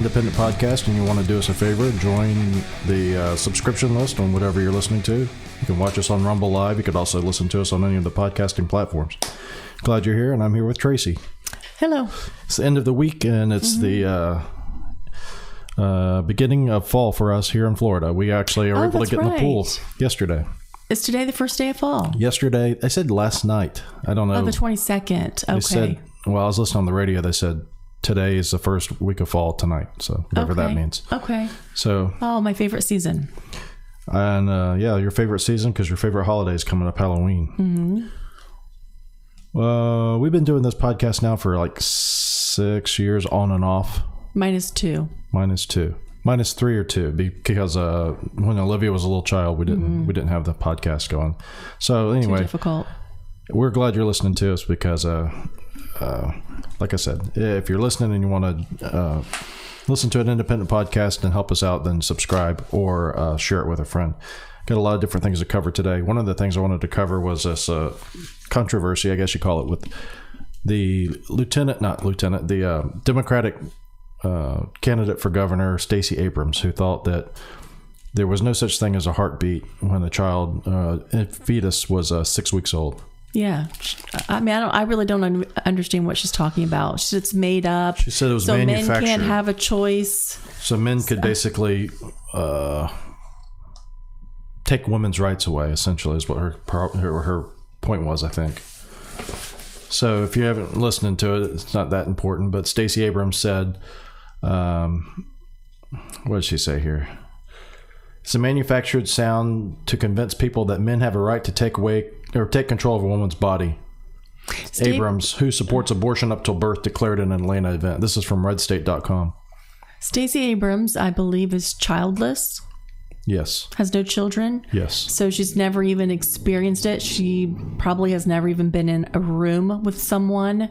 Independent podcast and you want to do us a favor, join the subscription list on whatever you're listening to. You can watch us on Rumble Live. You could also listen to us on any of the podcasting platforms. Glad you're here, and I'm here with Tracy. Hello. It's the end of the week, and it's the beginning of fall for us here in Florida. We actually are able to get in the pool yesterday. Is today the first day of fall? Yesterday, I said last night. I don't know. Oh, the 22nd. Okay. They said, well, I was listening on the radio. They said today is the first week of fall tonight. So whatever that means. Okay. So. Oh, my favorite season. And yeah, your favorite season because your favorite holiday is coming up, Halloween. Mm-hmm. We've been doing this podcast now for like 6 years on and off. Minus 2. Minus 2. Minus 3 or 2 because when Olivia was a little child, we didn't have the podcast going. So anyway, too difficult. We're glad you're listening to us because, like I said, if you're listening and you want to listen to an independent podcast and help us out, then subscribe or share it with a friend. Got a lot of different things to cover today. One of the things I wanted to cover was this controversy, I guess you call it, with the Democratic candidate for governor, Stacy Abrams, who thought that there was no such thing as a heartbeat when a fetus was 6 weeks old. Yeah. I mean, I really don't understand what she's talking about. She said it's made up. She said it was manufactured. So men can't have a choice. So men could basically take women's rights away, essentially, is what her point was, I think. So if you haven't listened to it, it's not that important. But Stacey Abrams said, what did she say here? It's a manufactured sound to convince people that men have a right to take away or take control of a woman's body. Abrams, who supports abortion up till birth, declared in an Atlanta event. This is from redstate.com. Stacey Abrams, I believe, is childless. Yes. Has no children. Yes. So she's never even experienced it. She probably has never even been in a room with someone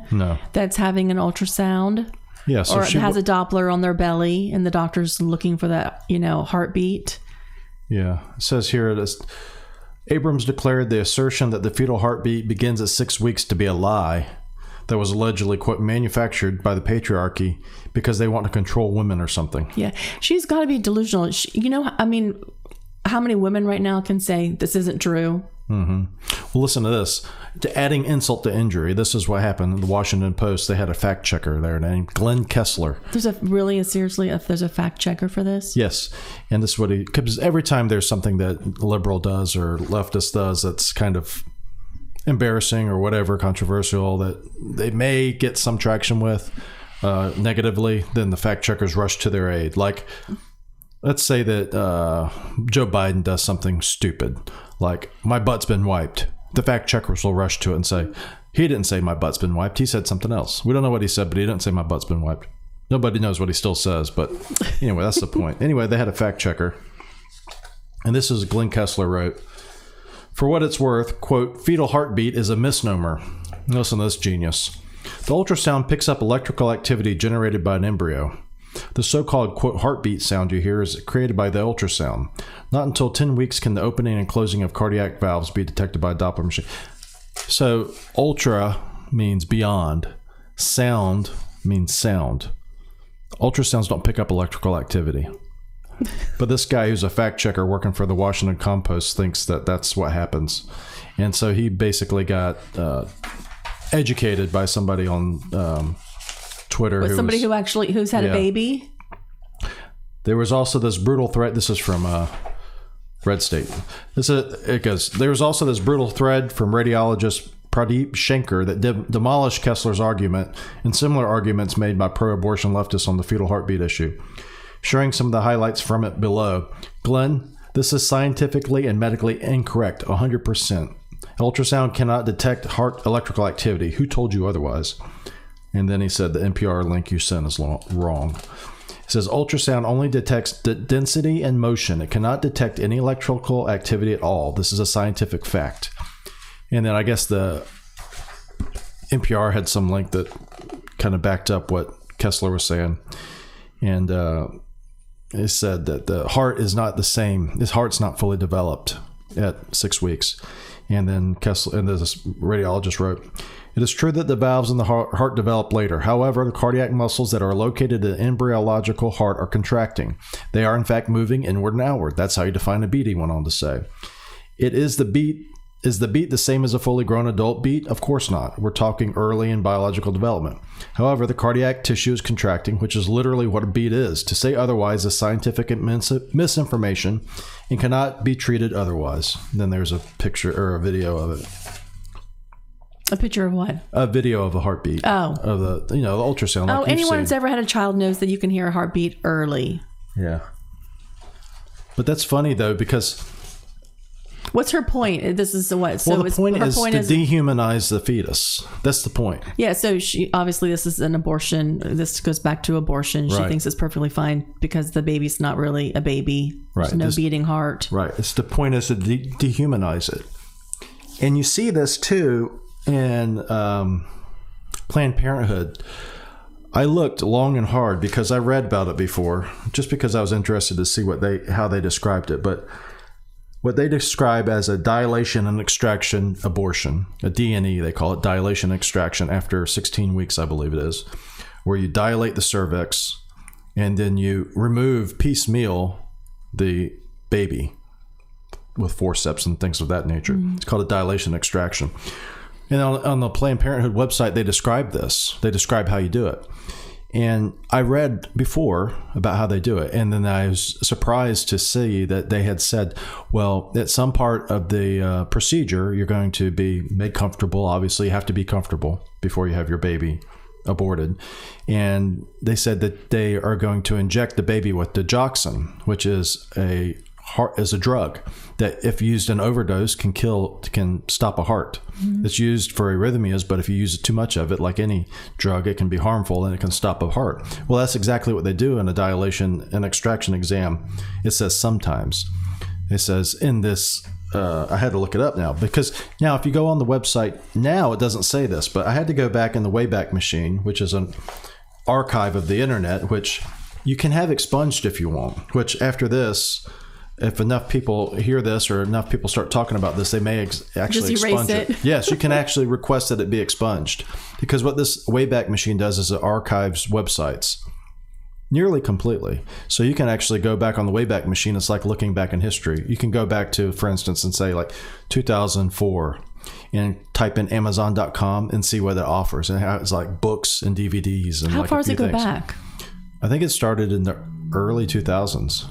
that's having an ultrasound. Yeah, so or has a Doppler on their belly and the doctor's looking for that, heartbeat. Yeah. It says here, Abrams declared the assertion that the fetal heartbeat begins at 6 weeks to be a lie that was allegedly, quote, manufactured by the patriarchy because they want to control women or something. Yeah. She's got to be delusional. How many women right now can say this isn't true? Mm-hmm. Well, listen to this. Adding insult to injury, this is what happened in the Washington Post. They had a fact checker there named Glenn Kessler. There's a fact checker for this? Yes. And this is what because every time there's something that liberal does or leftist does that's kind of embarrassing or whatever, controversial, that they may get some traction with negatively, then the fact checkers rush to their aid. Like, let's say that Joe Biden does something stupid, like my butt's been wiped. The fact checkers will rush to it and say, he didn't say my butt's been wiped. He said something else. We don't know what he said, but he didn't say my butt's been wiped. Nobody knows what he still says, but anyway, that's the point. Anyway, they had a fact checker. And this is Glenn Kessler wrote, for what it's worth, quote, fetal heartbeat is a misnomer. Listen to this genius. The ultrasound picks up electrical activity generated by an embryo. The so-called, quote, heartbeat sound you hear is created by the ultrasound. Not until 10 weeks can the opening and closing of cardiac valves be detected by a Doppler machine. So ultra means beyond. Sound means sound. Ultrasounds don't pick up electrical activity. But this guy who's a fact checker working for the Washington Compost thinks that that's what happens. And so he basically got educated by somebody on Twitter. Who's had a baby? There was also this brutal threat. This is from Red State. It goes, there was also this brutal thread from radiologist Pradeep Shankar that demolished Kessler's argument and similar arguments made by pro-abortion leftists on the fetal heartbeat issue. Sharing some of the highlights from it below. Glenn, this is scientifically and medically incorrect, 100%. Ultrasound cannot detect heart electrical activity. Who told you otherwise? And then he said the NPR link you sent is wrong. It says ultrasound only detects density and motion. It cannot detect any electrical activity at all. This is a scientific fact. And then I guess the NPR had some link that kind of backed up what Kessler was saying. And it said that the heart is not the same. His heart's not fully developed at 6 weeks. And then Kessler, and this radiologist wrote, "It is true that the valves in the heart develop later. However, the cardiac muscles that are located in the embryological heart are contracting. They are, in fact, moving inward and outward. That's how you define a beat," he went on to say. Is the beat the same as a fully grown adult beat? Of course not. We're talking early in biological development. However, the cardiac tissue is contracting, which is literally what a beat is. To say otherwise is scientific misinformation and cannot be treated otherwise. Then there's a picture or a video of it. A picture of what? A video of a heartbeat. Oh. Of the ultrasound. Oh, anyone that's ever had a child knows that you can hear a heartbeat early. Yeah. But that's funny, though, because... What's her point? This is what? So well, the point is to dehumanize the fetus. That's the point. Yeah, so she obviously this is an abortion. This goes back to abortion. She thinks it's perfectly fine because the baby's not really a baby. There's no beating heart. Right. It's the point is to dehumanize it. And you see this too in Planned Parenthood. I looked long and hard because I read about it before, just because I was interested to see how they described it. But what they describe as a dilation and extraction abortion, a D&E, they call it dilation and extraction after 16 weeks, I believe it is, where you dilate the cervix and then you remove piecemeal the baby with forceps and things of that nature. Mm-hmm. It's called a dilation extraction. And on the Planned Parenthood website, they describe this. They describe how you do it. And I read before about how they do it. And then I was surprised to see that they had said, well, at some part of the procedure, you're going to be made comfortable. Obviously, you have to be comfortable before you have your baby aborted. And they said that they are going to inject the baby with digoxin, which is a drug that, if used in overdose, can stop a heart. Mm-hmm. It's used for arrhythmias, but if you use too much of it, like any drug, it can be harmful and it can stop a heart. Well, that's exactly what they do in a dilation and extraction exam. It says sometimes. It says in this, I had to look it up now, because now if you go on the website now, it doesn't say this, but I had to go back in the Wayback Machine, which is an archive of the internet, which you can have expunged if you want, which after this, if enough people hear this or enough people start talking about this, they may actually expunge it. Yes, you can actually request that it be expunged, because what this Wayback Machine does is it archives websites nearly completely. So you can actually go back on the Wayback Machine. It's like looking back in history. You can go back to, for instance, and say like 2004 and type in Amazon.com and see what it offers. And it's like books and DVDs. And how like far does it go back? I think it started in the early 2000s.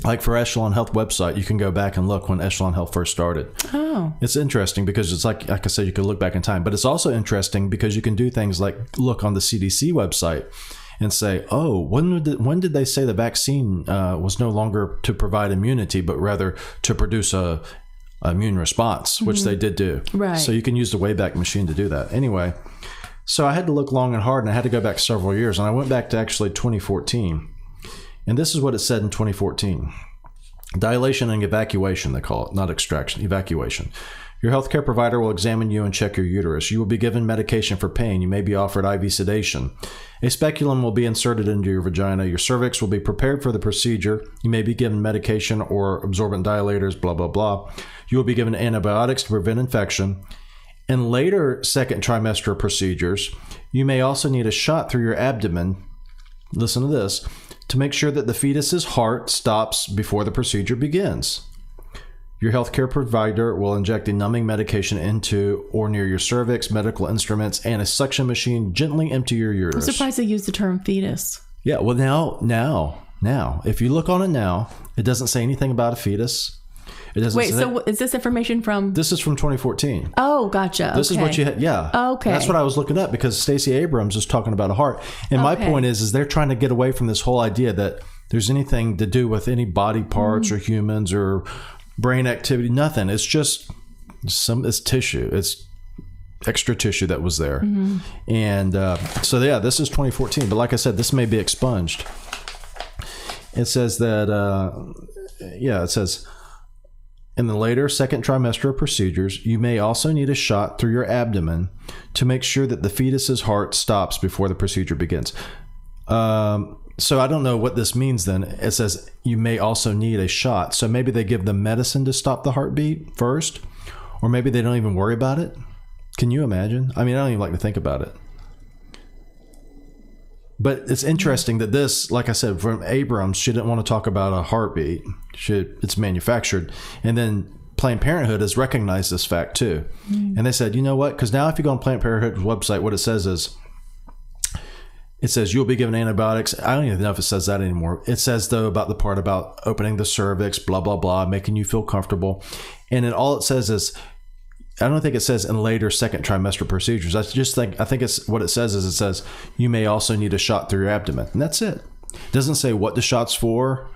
Like for Echelon Health website, you can go back and look when Echelon Health first started. Oh. It's interesting because it's like I said, you can look back in time, but it's also interesting because you can do things like look on the CDC website and say, oh, when did they say the vaccine was no longer to provide immunity, but rather to produce a immune response, which they did do. Right. So you can use the Wayback Machine to do that. Anyway, so I had to look long and hard, and I had to go back several years, and I went back to actually 2014. And this is what it said in 2014. Dilation and evacuation, they call it, not extraction, evacuation. Your healthcare provider will examine you and check your uterus. You will be given medication for pain. You may be offered IV sedation. A speculum will be inserted into your vagina. Your cervix will be prepared for the procedure. You may be given medication or absorbent dilators, blah, blah, blah. You will be given antibiotics to prevent infection. In later second trimester procedures, you may also need a shot through your abdomen. Listen to this. To make sure that the fetus's heart stops before the procedure begins. Your healthcare provider will inject a numbing medication into or near your cervix, medical instruments, and a suction machine gently empty your uterus. I'm surprised they use the term fetus. Yeah, well, now, if you look on it now, it doesn't say anything about a fetus. It doesn't. Wait, so is this information from? This is from 2014. Oh, gotcha. This is what you had. Yeah. Okay. That's what I was looking up because Stacy Abrams is talking about a heart. And my point is they're trying to get away from this whole idea that there's anything to do with any body parts or humans or brain activity. Nothing. It's just it's tissue. It's extra tissue that was there. Mm-hmm. And so, yeah, this is 2014. But like I said, this may be expunged. It says that, it says, in the later second trimester procedures, you may also need a shot through your abdomen to make sure that the fetus's heart stops before the procedure begins. So I don't know what this means then. It says you may also need a shot. So maybe they give them medicine to stop the heartbeat first, Or maybe they don't even worry about it. Can you imagine? I mean, I don't even like to think about it. But it's interesting that this, like I said, from Abrams, she didn't want to talk about a heartbeat. It's manufactured. And then Planned Parenthood has recognized this fact too. And they said, you know what? Because now if you go on Planned Parenthood's website, what it says is, it says you'll be given antibiotics. I don't even know if it says that anymore. It says, though, about the part about opening the cervix, blah, blah, blah, making you feel comfortable. And then all it says is, I don't think it says in later second trimester procedures. I think it's what it says is it says you may also need a shot through your abdomen. And that's it. It doesn't say what the shot's for.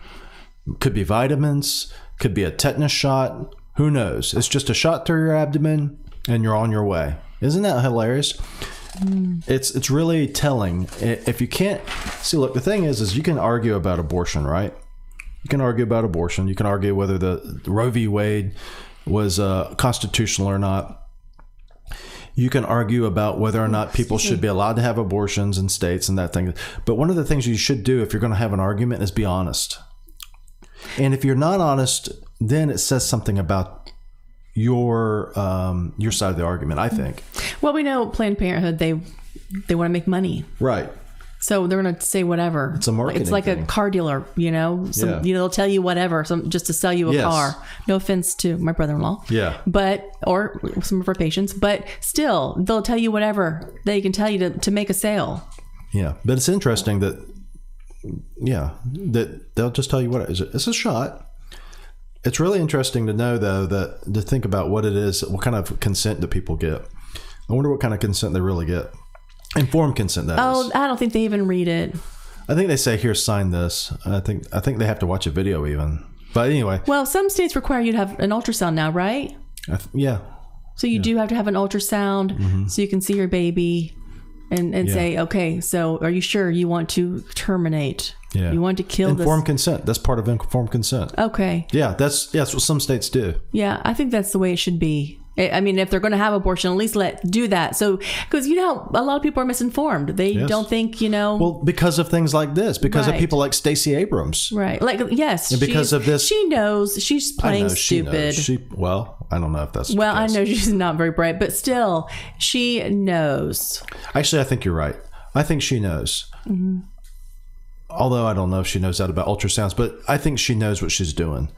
Could be vitamins, could be a tetanus shot. Who knows? It's just a shot through your abdomen and you're on your way. Isn't that hilarious? It's really telling. If you can't see, look, the thing is you can argue about abortion, right? You can argue about abortion. You can argue whether the Roe v. Wade was constitutional or not. You can argue about whether or not people should be allowed to have abortions in states and that thing. But one of the things you should do if you're going to have an argument is be honest. And if you're not honest, then it says something about your side of the argument, I think. Well, we know Planned Parenthood, they want to make money. Right. So they're going to say whatever. It's a marketing It's like thing. A car dealer, they'll tell you whatever, just to sell you a car. No offense to my brother-in-law. Yeah. Or some of our patients, but still, they'll tell you whatever they can tell you to make a sale. Yeah. But it's interesting that they'll just tell you what it is. It's a shot. It's really interesting to know, though, to think about what it is, what kind of consent do people get. I wonder what kind of consent they really get. Informed consent, that is. Oh, I don't think they even read it. I think they say, here, sign this. I think they have to watch a video even. But anyway. Well, some states require you to have an ultrasound now, right? Yeah. So you do have to have an ultrasound so you can see your baby and say, okay, so are you sure you want to terminate? Yeah. You want to kill informed consent. That's part of informed consent. Okay. Yeah, that's what some states do. Yeah, I think that's the way it should be. I mean, if they're going to have abortion, at least do that. So, because, a lot of people are misinformed. They don't think, Well, because of things like this, because of people like Stacy Abrams. Right. Like, yes. And because of this. She knows. She's playing stupid. I don't know if that's. Well, I know she's not very bright, but still, she knows. Actually, I think you're right. I think she knows. Mm-hmm. Although I don't know if she knows that about ultrasounds, but I think she knows what she's doing.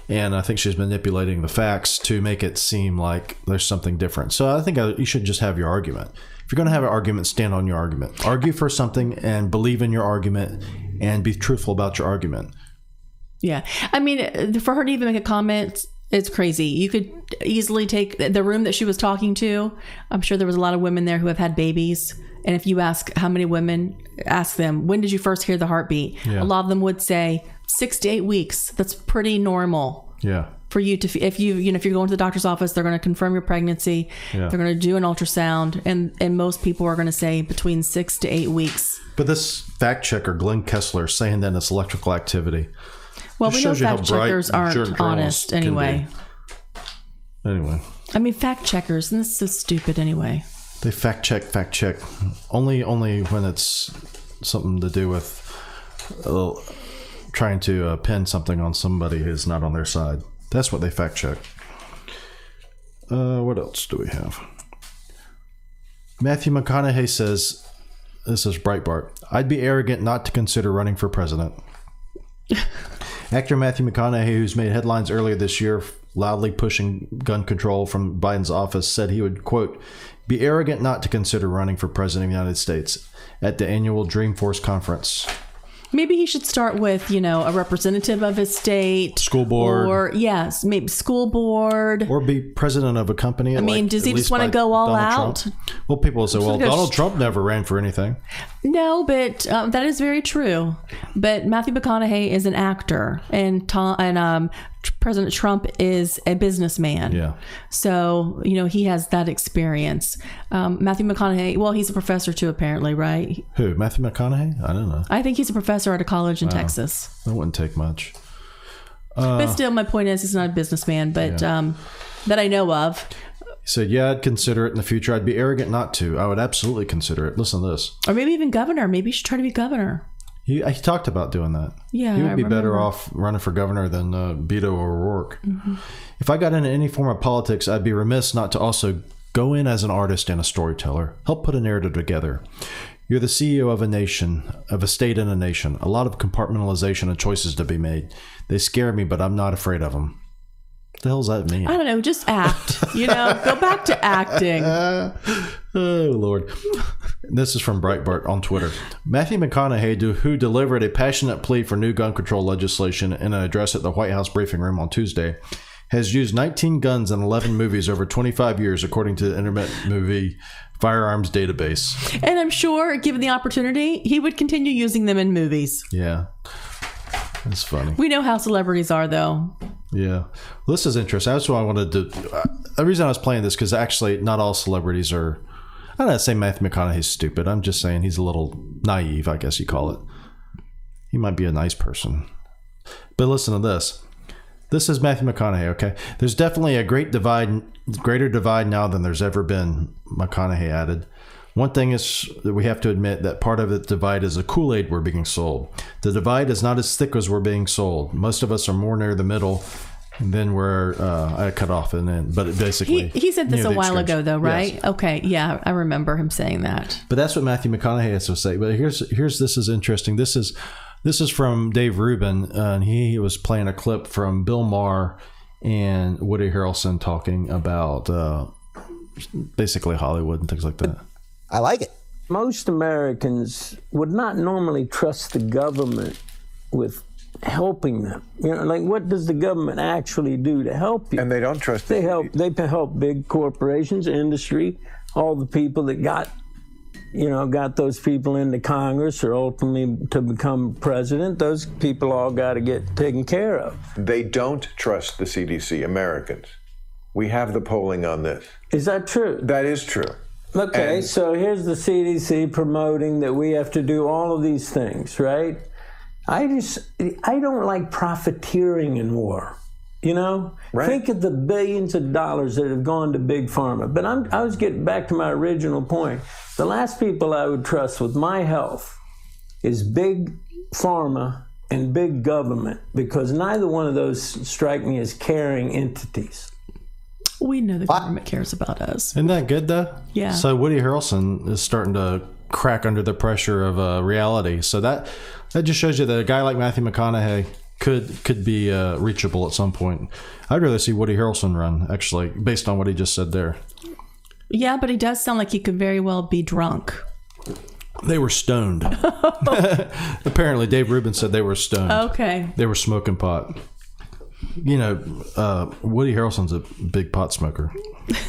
And I think she's manipulating the facts to make it seem like there's something different. So I think you should just have your argument. If you're going to have an argument, stand on your argument. Argue for something and believe in your argument and be truthful about your argument. Yeah. I mean, for her to even make a comment, it's crazy. You could easily take the room that she was talking to. I'm sure there was a lot of women there who have had babies. And if you ask how many women, ask them, when did you first hear the heartbeat? Yeah. A lot of them would say 6 to 8 weeks. That's pretty normal. Yeah. For you to, if you're going to the doctor's office, they're going to confirm your pregnancy. Yeah. They're going to do an ultrasound. And most people are going to say between 6 to 8 weeks. But this fact checker, Glenn Kessler, is saying that it's electrical activity. Well, we know fact checkers aren't honest anyway. Anyway. I mean, fact checkers, and this is so stupid anyway. They fact check. Only when it's something to do with trying to pin something on somebody who's not on their side. That's what they fact check. What else do we have? Mathew McConaughey says, this is Breitbart, I'd be arrogant not to consider running for president. Actor Mathew McConaughey, who's made headlines earlier this year loudly pushing gun control from Biden's office, said he would, quote, be arrogant not to consider running for president of the United States at the annual Dreamforce conference. Maybe he should start with, a representative of his state. School board. Or, yes, maybe school board. Or be president of a company. I mean, does he just want to go all out? Trump? Well, people will say, well, Donald Trump never ran for anything. No, but that is very true. But Mathew McConaughey is an actor, and President Trump is a businessman. Yeah. So, he has that experience. Mathew McConaughey, well, he's a professor too, apparently, right? Who? Matthew McConaughey? I don't know. I think he's a professor at a college in Texas. That wouldn't take much. But still, my point is he's not a businessman, but that I know of. He said, yeah, I'd consider it in the future. I'd be arrogant not to. I would absolutely consider it. Listen to this. Or maybe even governor. Maybe you should try to be governor. He talked about doing that. Yeah, he would be better off running for governor than Beto O'Rourke. Mm-hmm. If I got into any form of politics, I'd be remiss not to also go in as an artist and a storyteller. Help put a narrative together. You're the CEO of a nation, of a state and a nation. A lot of compartmentalization and choices to be made. They scare me, but I'm not afraid of them. What the hell does that mean? I don't know. Just act. Go back to acting. Oh, Lord. This is from Breitbart on Twitter. Mathew McConaughey, who delivered a passionate plea for new gun control legislation in an address at the White House briefing room on Tuesday, has used 19 guns in 11 movies over 25 years, according to the Internet Movie Firearms Database. And I'm sure, given the opportunity, he would continue using them in movies. Yeah. That's funny. We know how celebrities are, though. Yeah. Well, this is interesting. That's what I wanted to... The reason I was playing this, because actually not all celebrities are... I'm not saying Mathew McConaughey's stupid. I'm just saying he's a little naive, I guess you call it. He might be a nice person. But listen to this. This is Mathew McConaughey, okay? There's definitely a greater divide now than there's ever been, McConaughey added. One thing is that we have to admit that part of the divide is the Kool-Aid we're being sold. The divide is not as thick as we're being sold. Most of us are more near the middle, and then we're I cut off, and then but basically he said this a while ago, though, right? Yes. Okay, yeah, I remember him saying that. But that's what Mathew McConaughey has to say. But here's this is interesting. This is from Dave Rubin, and he was playing a clip from Bill Maher and Woody Harrelson talking about basically Hollywood and things like that. I like it. Most Americans would not normally trust the government with helping them. Like, what does the government actually do to help you? And they don't trust They help big corporations, industry, all the people that got those people into Congress or ultimately to become president. Those people all got to get taken care of. They don't trust the CDC, Americans. We have the polling on this. Is that true? That is true. Okay, so here's the CDC promoting that we have to do all of these things, right? I don't like profiteering in war. Right. Think of the billions of dollars that have gone to Big Pharma. But I was getting back to my original point. The last people I would trust with my health is Big Pharma and Big Government, because neither one of those strike me as caring entities. We know the government cares about us. Isn't that good, though? Yeah. So Woody Harrelson is starting to crack under the pressure of reality. So that just shows you that a guy like Mathew McConaughey could be reachable at some point. I'd rather see Woody Harrelson run, actually, based on what he just said there. Yeah, but he does sound like he could very well be drunk. They were stoned. Apparently, Dave Rubin said they were stoned. Okay. They were smoking pot. Woody Harrelson's a big pot smoker.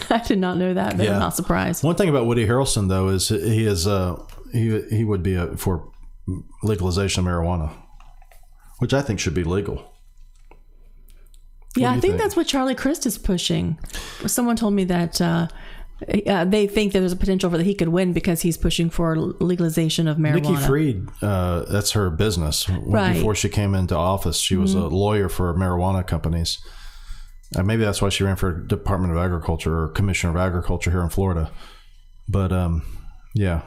I did not know that, but I'm not surprised. One thing about Woody Harrelson, though, is he would be for legalization of marijuana, which I think should be legal. Yeah, I think that's what Charlie Crist is pushing. Someone told me that they think there's a potential for that he could win because he's pushing for legalization of marijuana. Nikki Fried, that's her business. Before she came into office, she was a lawyer for marijuana companies. Maybe that's why she ran for Department of Agriculture or Commissioner of Agriculture here in Florida. But yeah.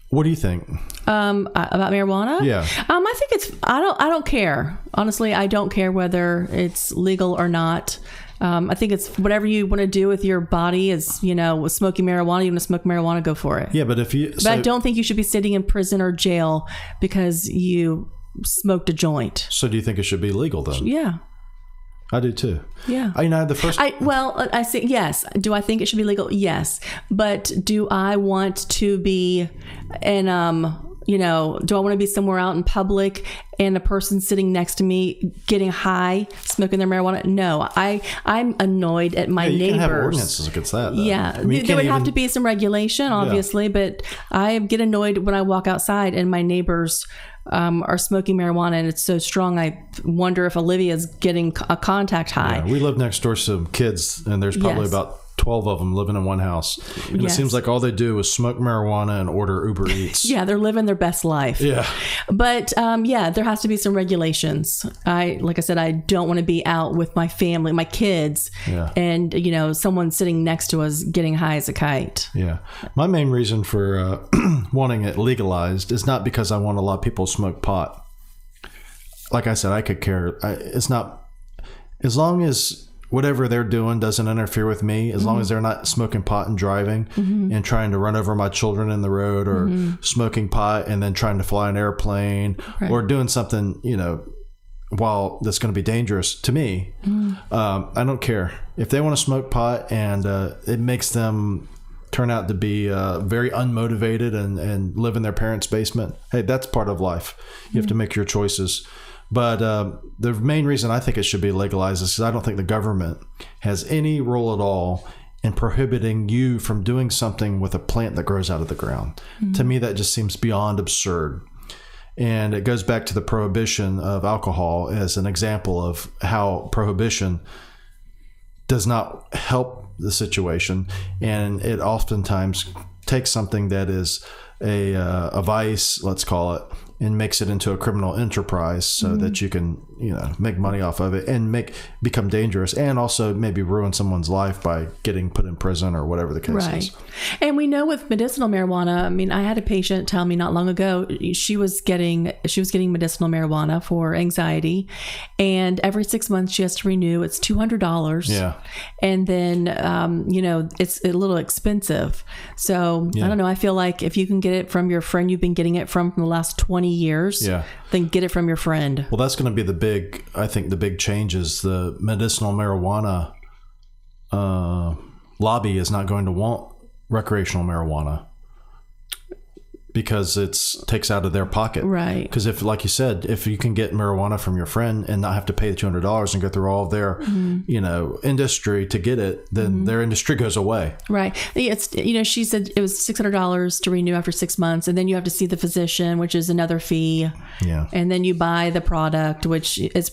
What do you think about marijuana? Yeah, I think it's. I don't care. Honestly, I don't care whether it's legal or not. I think it's whatever you want to do with your body. Is with smoking marijuana, you want to smoke marijuana, go for it. Yeah, but but I don't think you should be sitting in prison or jail because you smoked a joint. So do you think it should be legal then? Yeah. I do too. Yeah. I say yes. Do I think it should be legal? Yes. But do I want to be do I want to be somewhere out in public and a person sitting next to me getting high, smoking their marijuana? No. I'm annoyed at my neighbors. You can have ordinances against that, though. Yeah. There would have to be some regulation, obviously, but I get annoyed when I walk outside and my neighbors are smoking marijuana and it's so strong. I wonder if Olivia's getting a contact high. Yeah, we live next door to some kids and there's probably about 12 of them living in one house. And it seems like all they do is smoke marijuana and order Uber Eats. Yeah, they're living their best life. Yeah. But there has to be some regulations. Like I said, I don't want to be out with my family, my kids, and, someone sitting next to us getting high as a kite. Yeah. My main reason for wanting it legalized is not because I want a lot of people to smoke pot. Like I said, I could care. It's not, as long as whatever they're doing doesn't interfere with me, as long as they're not smoking pot and driving and trying to run over my children in the road, or smoking pot and then trying to fly an airplane, or doing something, while that's going to be dangerous to me. I don't care. If they want to smoke pot and it makes them turn out to be very unmotivated and live in their parents' basement, hey, that's part of life. You have to make your choices. But the main reason I think it should be legalized is because I don't think the government has any role at all in prohibiting you from doing something with a plant that grows out of the ground. To me, that just seems beyond absurd. And it goes back to the prohibition of alcohol as an example of how prohibition does not help the situation. And it oftentimes takes something that is a vice, let's call it, and makes it into a criminal enterprise so that you can, make money off of it and become dangerous, and also maybe ruin someone's life by getting put in prison or whatever the case is. And we know with medicinal marijuana, I mean, I had a patient tell me not long ago, she was getting medicinal marijuana for anxiety, and every 6 months she has to renew. It's $200. Yeah. And then, it's a little expensive. So I don't know. I feel like if you can get it from your friend you've been getting it from the last 20 years, then get it from your friend. Well, that's going to be the big change is the medicinal marijuana lobby is not going to want recreational marijuana because it takes out of their pocket. Right. Because if, like you said, if you can get marijuana from your friend and not have to pay the $200 and go through all of their, industry to get it, then their industry goes away. Right. It's, she said it was $600 to renew after 6 months, and then you have to see the physician, which is another fee. Yeah. And then you buy the product, which is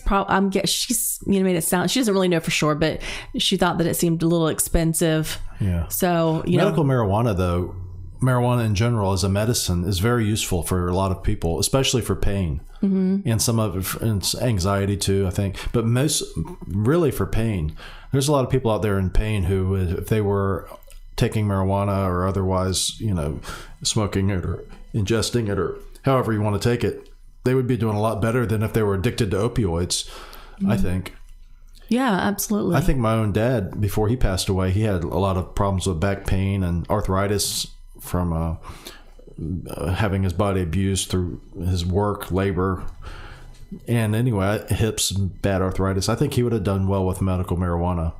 she's made it sound, she doesn't really know for sure, but she thought that it seemed a little expensive. Yeah. So, medical marijuana, though, marijuana in general as a medicine is very useful for a lot of people, especially for pain and some of it for anxiety too, I think, but most really for pain. There's a lot of people out there in pain who, if they were taking marijuana or otherwise, smoking it or ingesting it or however you want to take it, they would be doing a lot better than if they were addicted to opioids, I think. Yeah, absolutely. I think my own dad, before he passed away, he had a lot of problems with back pain and arthritis from having his body abused through his work, labor, and anyway, hips and bad arthritis. I think he would have done well with medical marijuana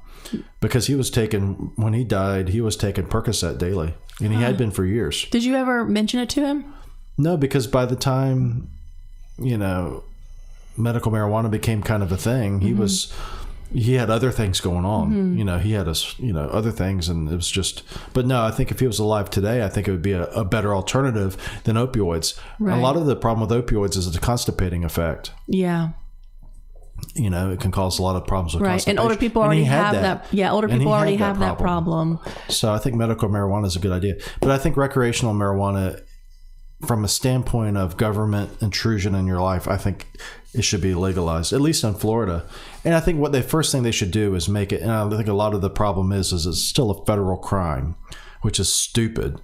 because when he died, he was taking Percocet daily, and he had been for years. Did you ever mention it to him? No, because by the time, medical marijuana became kind of a thing, he had other things going on. He had other things, and it was just. But no, I think if he was alive today, I think it would be a better alternative than opioids. Right. A lot of the problem with opioids is the constipating effect. Yeah. It can cause a lot of problems with constipation. And older people already have that. Yeah, older people already have that problem. So I think medical marijuana is a good idea. But I think recreational marijuana, from a standpoint of government intrusion in your life, I think it should be legalized, at least in Florida. And I think what the first thing they should do is make it, and I think a lot of the problem is it's still a federal crime, which is stupid.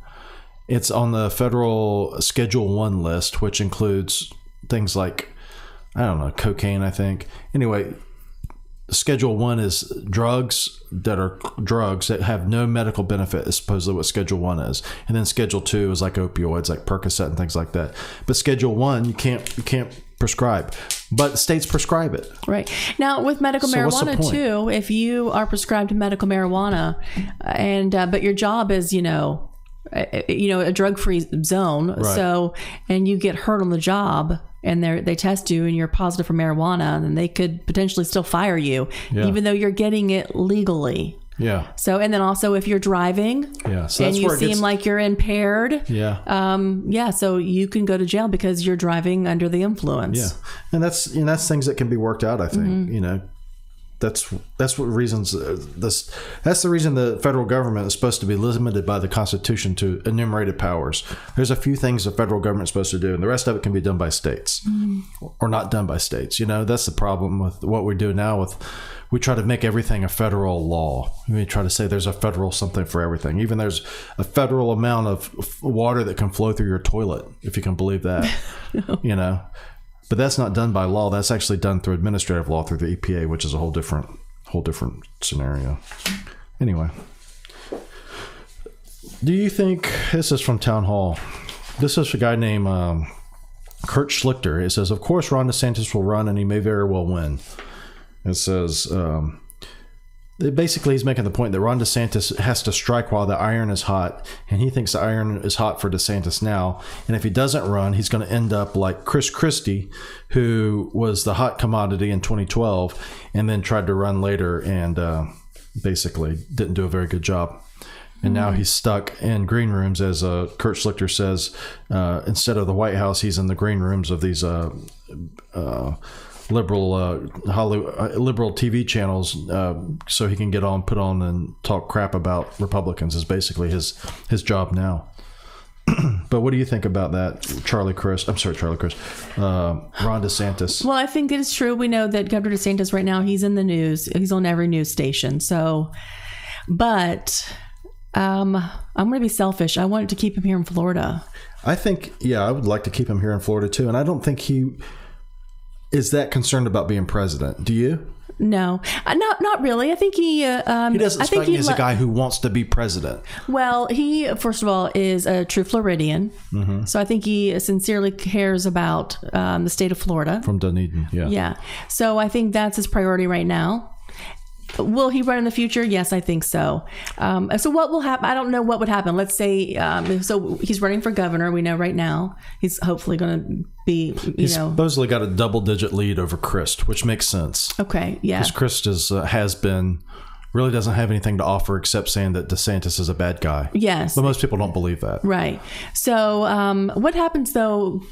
It's on the federal Schedule 1 list, which includes things like, I don't know, cocaine, I think. Anyway, Schedule 1 is drugs that have no medical benefit, is supposedly what Schedule 1 is. And then Schedule 2 is like opioids, like Percocet and things like that. But Schedule 1, you can't prescribe. But states prescribe it. Right. Now, with medical marijuana, too, if you are prescribed medical marijuana, and but your job is, a drug-free zone, right. So, and you get hurt on the job, and they test you and you're positive for marijuana, then they could potentially still fire you, even though you're getting it legally. Yeah. So, and then also if you're driving, so and you seem like you're impaired, so you can go to jail because you're driving under the influence. Yeah, and that's things that can be worked out, I think. That's what reasons that's the reason the federal government is supposed to be limited by the Constitution to enumerated powers. There's a few things the federal government's supposed to do, and the rest of it can be done by states or not done by states. That's the problem with what we do now. We try to make everything a federal law. We try to say there's a federal something for everything. Even there's a federal amount of water that can flow through your toilet, if you can believe that. But that's not done by law. That's actually done through administrative law, through the EPA, which is a whole different scenario. Anyway, do you think, this is from Town Hall, this is a guy named Kurt Schlichter. It says, of course, Ron DeSantis will run and he may very well win. It says, basically he's making the point that Ron DeSantis has to strike while the iron is hot, and he thinks the iron is hot for DeSantis now. And if he doesn't run, he's going to end up like Chris Christie, who was the hot commodity in 2012 and then tried to run later and basically didn't do a very good job. And now he's stuck in green rooms, as Kurt Schlichter says. Instead of the White House, he's in the green rooms of these liberal TV channels, so he can put on and talk crap about Republicans is basically his job now. But what do you think about that, Ron DeSantis? Well, I think it is true. We know that Governor DeSantis right now, he's in the news. He's on every news station. So, but I'm going to be selfish. I wanted to keep him here in Florida. I think, I would like to keep him here in Florida too. And I don't think he is that concerned about being president. Do you? No, not really. I think he doesn't strike me as a guy who wants to be president. Well, he, first of all, is a true Floridian. Mm-hmm. So I think he sincerely cares about the state of Florida. From Dunedin, yeah. Yeah. So I think that's his priority right now. Will he run in the future? Yes, I think so. So what will happen? I don't know what would happen. Let's say, so he's running for governor. We know right now he's hopefully going to be, he's supposedly got a double-digit lead over Christ, which makes sense. Okay, yeah. Because Christ really doesn't have anything to offer except saying that DeSantis is a bad guy. Yes. But most people don't believe that. Right. So what happens though?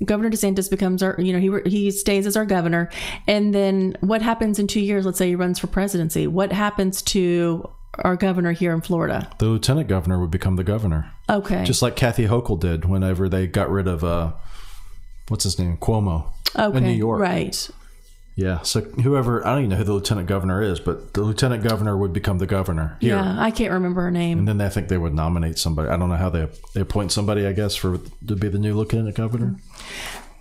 Governor DeSantis becomes he stays as our governor. And then what happens in 2 years? Let's say he runs for presidency. What happens to our governor here in Florida? The lieutenant governor would become the governor. Okay. Just like Kathy Hochul did whenever they got rid of, what's his name? Cuomo. Okay. In New York. Right. Yeah, so I don't even know who the lieutenant governor is, but the lieutenant governor would become the governor here. Yeah, I can't remember her name. And then I think they would nominate somebody. I don't know how they appoint somebody, I guess, to be the new lieutenant governor.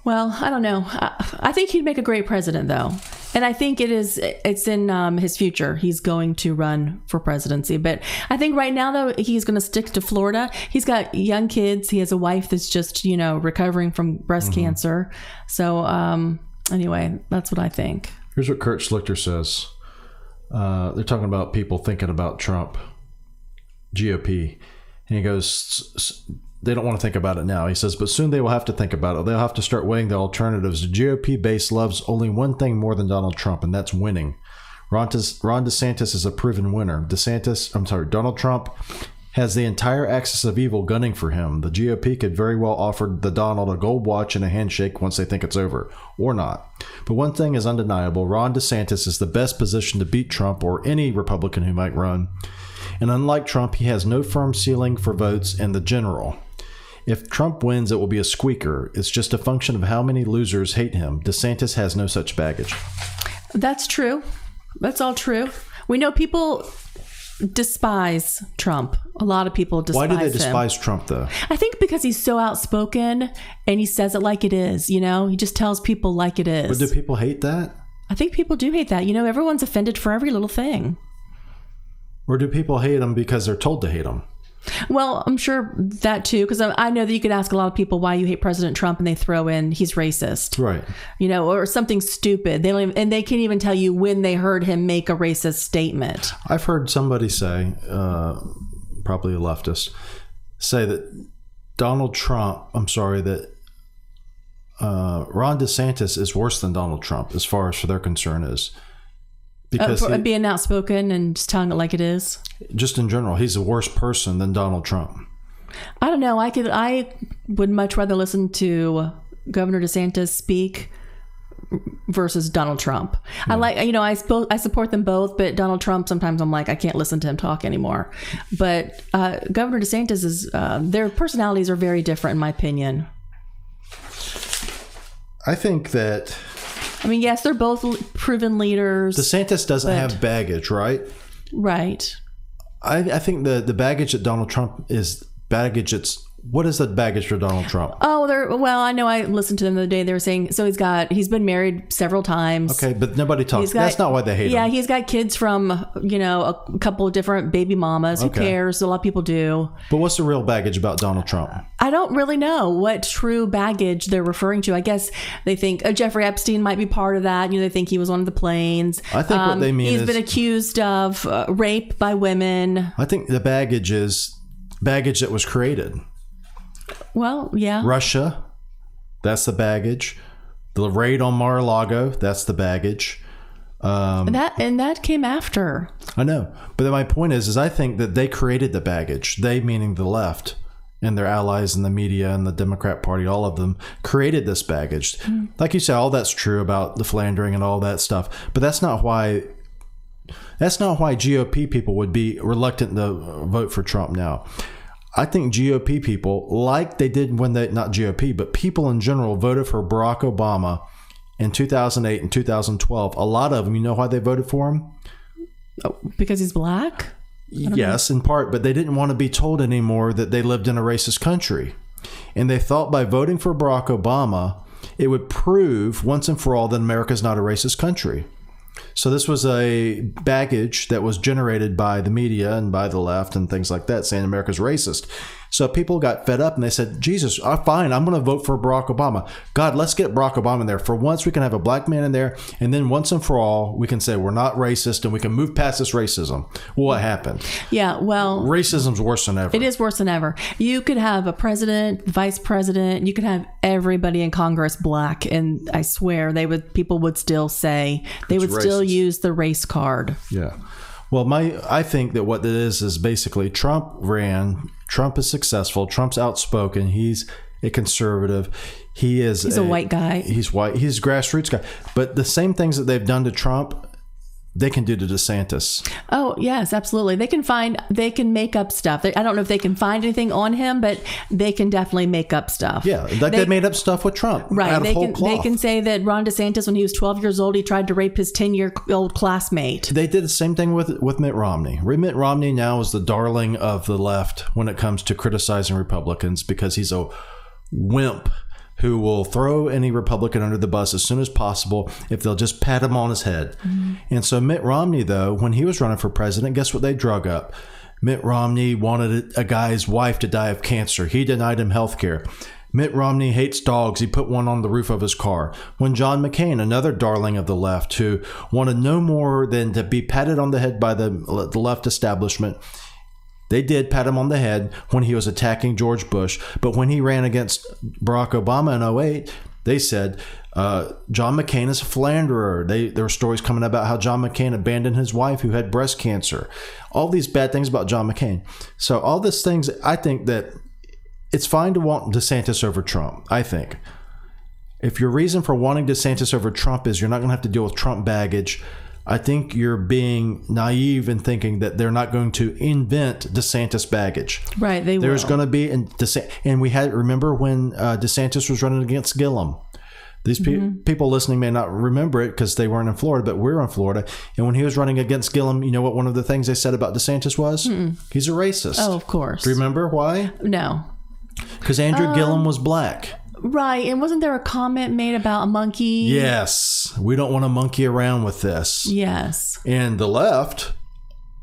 Well, I don't know. I think he'd make a great president, though. And I think it's in his future. He's going to run for presidency. But I think right now, though, he's going to stick to Florida. He's got young kids. He has a wife that's just, recovering from breast cancer. So, anyway, that's what I think. Here's what Kurt Schlichter says. They're talking about people thinking about Trump, GOP. And he goes, they don't want to think about it now. He says, but soon they will have to think about it. They'll have to start weighing the alternatives. The GOP base loves only one thing more than Donald Trump, and that's winning. Ron DeSantis is a proven winner. Donald Trump has the entire axis of evil gunning for him. The GOP could very well offer the Donald a gold watch and a handshake once they think it's over, or not. But one thing is undeniable. Ron DeSantis is the best position to beat Trump or any Republican who might run. And unlike Trump, he has no firm ceiling for votes in the general. If Trump wins, it will be a squeaker. It's just a function of how many losers hate him. DeSantis has no such baggage. That's true. That's all true. We know people despise Trump. A lot of people despise him. Why do they despise Trump, though? I think because he's so outspoken and he says it like it is, He just tells people like it is. But do people hate that? I think people do hate that. Everyone's offended for every little thing. Or do people hate him because they're told to hate him? Well, I'm sure that too, because I know that you could ask a lot of people why you hate President Trump, and they throw in he's racist, right? Or something stupid. They can't even tell you when they heard him make a racist statement. I've heard somebody say, probably a leftist, say that Ron DeSantis is worse than Donald Trump as far as for their concern is. Because being outspoken and just telling it like it is. Just in general, he's a worse person than Donald Trump. I don't know. I would much rather listen to Governor DeSantis speak versus Donald Trump. I like, I support them both, but Donald Trump, sometimes I'm like, I can't listen to him talk anymore. But Governor DeSantis is, their personalities are very different in my opinion. I think that... I mean, yes, they're both proven leaders. DeSantis doesn't have baggage, right? Right. I think the baggage that Donald Trump is baggage. What is the baggage for Donald Trump? Oh, well, I know I listened to them the other day. They were saying, so he's been married several times. Okay, but nobody talks. That's not why they hate him. Yeah, he's got kids from, a couple of different baby mamas. Who cares? A lot of people do. But what's the real baggage about Donald Trump? I don't really know what true baggage they're referring to. I guess they think Jeffrey Epstein might be part of that. They think he was on one of the planes. I think what they mean he's been accused of rape by women. I think the baggage is baggage that was created. Well, yeah. Russia, that's the baggage. The raid on Mar-a-Lago, that's the baggage. That came after. I know. But my point is I think that they created the baggage. They, meaning the left and their allies in the media and the Democrat Party, all of them created this baggage. Like you said, all that's true about the philandering and all that stuff. But that's not why GOP people would be reluctant to vote for Trump now. I think GOP people, like they did when not GOP, but people in general voted for Barack Obama in 2008 and 2012. A lot of them, you know why they voted for him? Oh, because he's black? Yes, in part, but they didn't want to be told anymore that they lived in a racist country. And they thought by voting for Barack Obama, it would prove once and for all that America's not a racist country. So this was a baggage that was generated by the media and by the left and things like that, saying America's racist. So people got fed up and they said, Jesus, fine, I'm going to vote for Barack Obama. God, let's get Barack Obama in there. For once, we can have a black man in there. And then once and for all, we can say we're not racist and we can move past this racism. Well, what happened? Yeah, well... Racism's worse than ever. It is worse than ever. You could have a president, vice president. You could have everybody in Congress black. And I swear people would still say, they would still use the race card. Yeah. Well, I think that what it is basically Trump ran. Trump is successful. Trump's outspoken. He's a conservative. He's a white guy. He's white. He's a grassroots guy. But the same things that they've done to Trump, they can do to DeSantis. Oh, yes, absolutely. They can make up stuff. I don't know if they can find anything on him, but they can definitely make up stuff. Yeah, they made up stuff with Trump. Right. They can say that Ron DeSantis, when he was 12 years old, he tried to rape his 10-year-old classmate. They did the same thing with Mitt Romney. Mitt Romney now is the darling of the left when it comes to criticizing Republicans because he's a wimp who will throw any Republican under the bus as soon as possible if they'll just pat him on his head. Mm-hmm. And so Mitt Romney, though, when he was running for president, guess what they drug up? Mitt Romney wanted a guy's wife to die of cancer. He denied him health care. Mitt Romney hates dogs. He put one on the roof of his car. When John McCain, another darling of the left, who wanted no more than to be patted on the head by the left establishment, they did pat him on the head when he was attacking George Bush. But when he ran against Barack Obama in 2008, they said John McCain is a philanderer. There were stories coming about how John McCain abandoned his wife who had breast cancer. All these bad things about John McCain. So all these things, I think that it's fine to want DeSantis over Trump, I think. If your reason for wanting DeSantis over Trump is you're not going to have to deal with Trump baggage, I think you're being naive in thinking that they're not going to invent DeSantis baggage. Right, There's going to be, and we had, remember when DeSantis was running against Gillum? These people listening may not remember it because they weren't in Florida, but we're in Florida. And when he was running against Gillum, you know what one of the things they said about DeSantis was? He's a racist. Oh, of course. Do you remember why? No. Because Andrew Gillum was black. Right. And wasn't there a comment made about a monkey? Yes. We don't want to monkey around with this. Yes. And the left,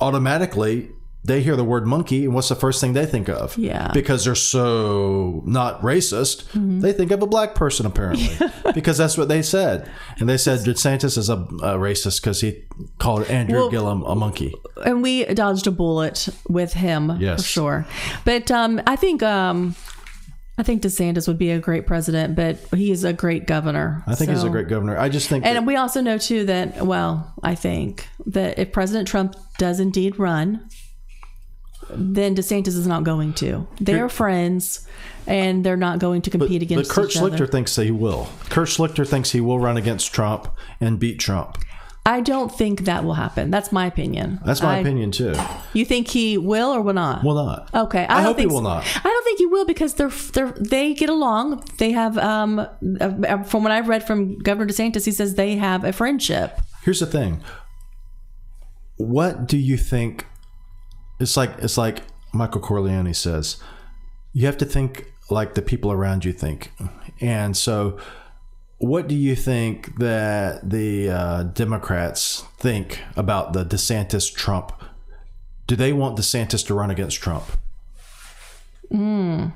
automatically, they hear the word monkey, and what's the first thing they think of? Yeah. Because they're so not racist, they think of a black person, apparently. Because that's what they said. And they said DeSantis is a racist because he called Andrew Gillum a monkey. And we dodged a bullet with him, for sure. But I think DeSantis would be a great president, but he's a great governor. I think he's a great governor. I just think... And we also know, too, that, I think that if President Trump does indeed run... then DeSantis is not going to. They're friends, and they're not going to compete against But Kurt each other. Schlichter thinks that he will. Kurt Schlichter thinks he will run against Trump and beat Trump. I don't think that will happen. That's my opinion. That's my opinion too. You think he will or will not? Will not. Okay. I hope he will not. I don't think he will because they get along. They have, from what I've read from Governor DeSantis, he says they have a friendship. Here's the thing. What do you think? It's like Michael Corleone says, you have to think like the people around you think. And so what do you think that the Democrats think about the DeSantis-Trump? Do they want DeSantis to run against Trump? I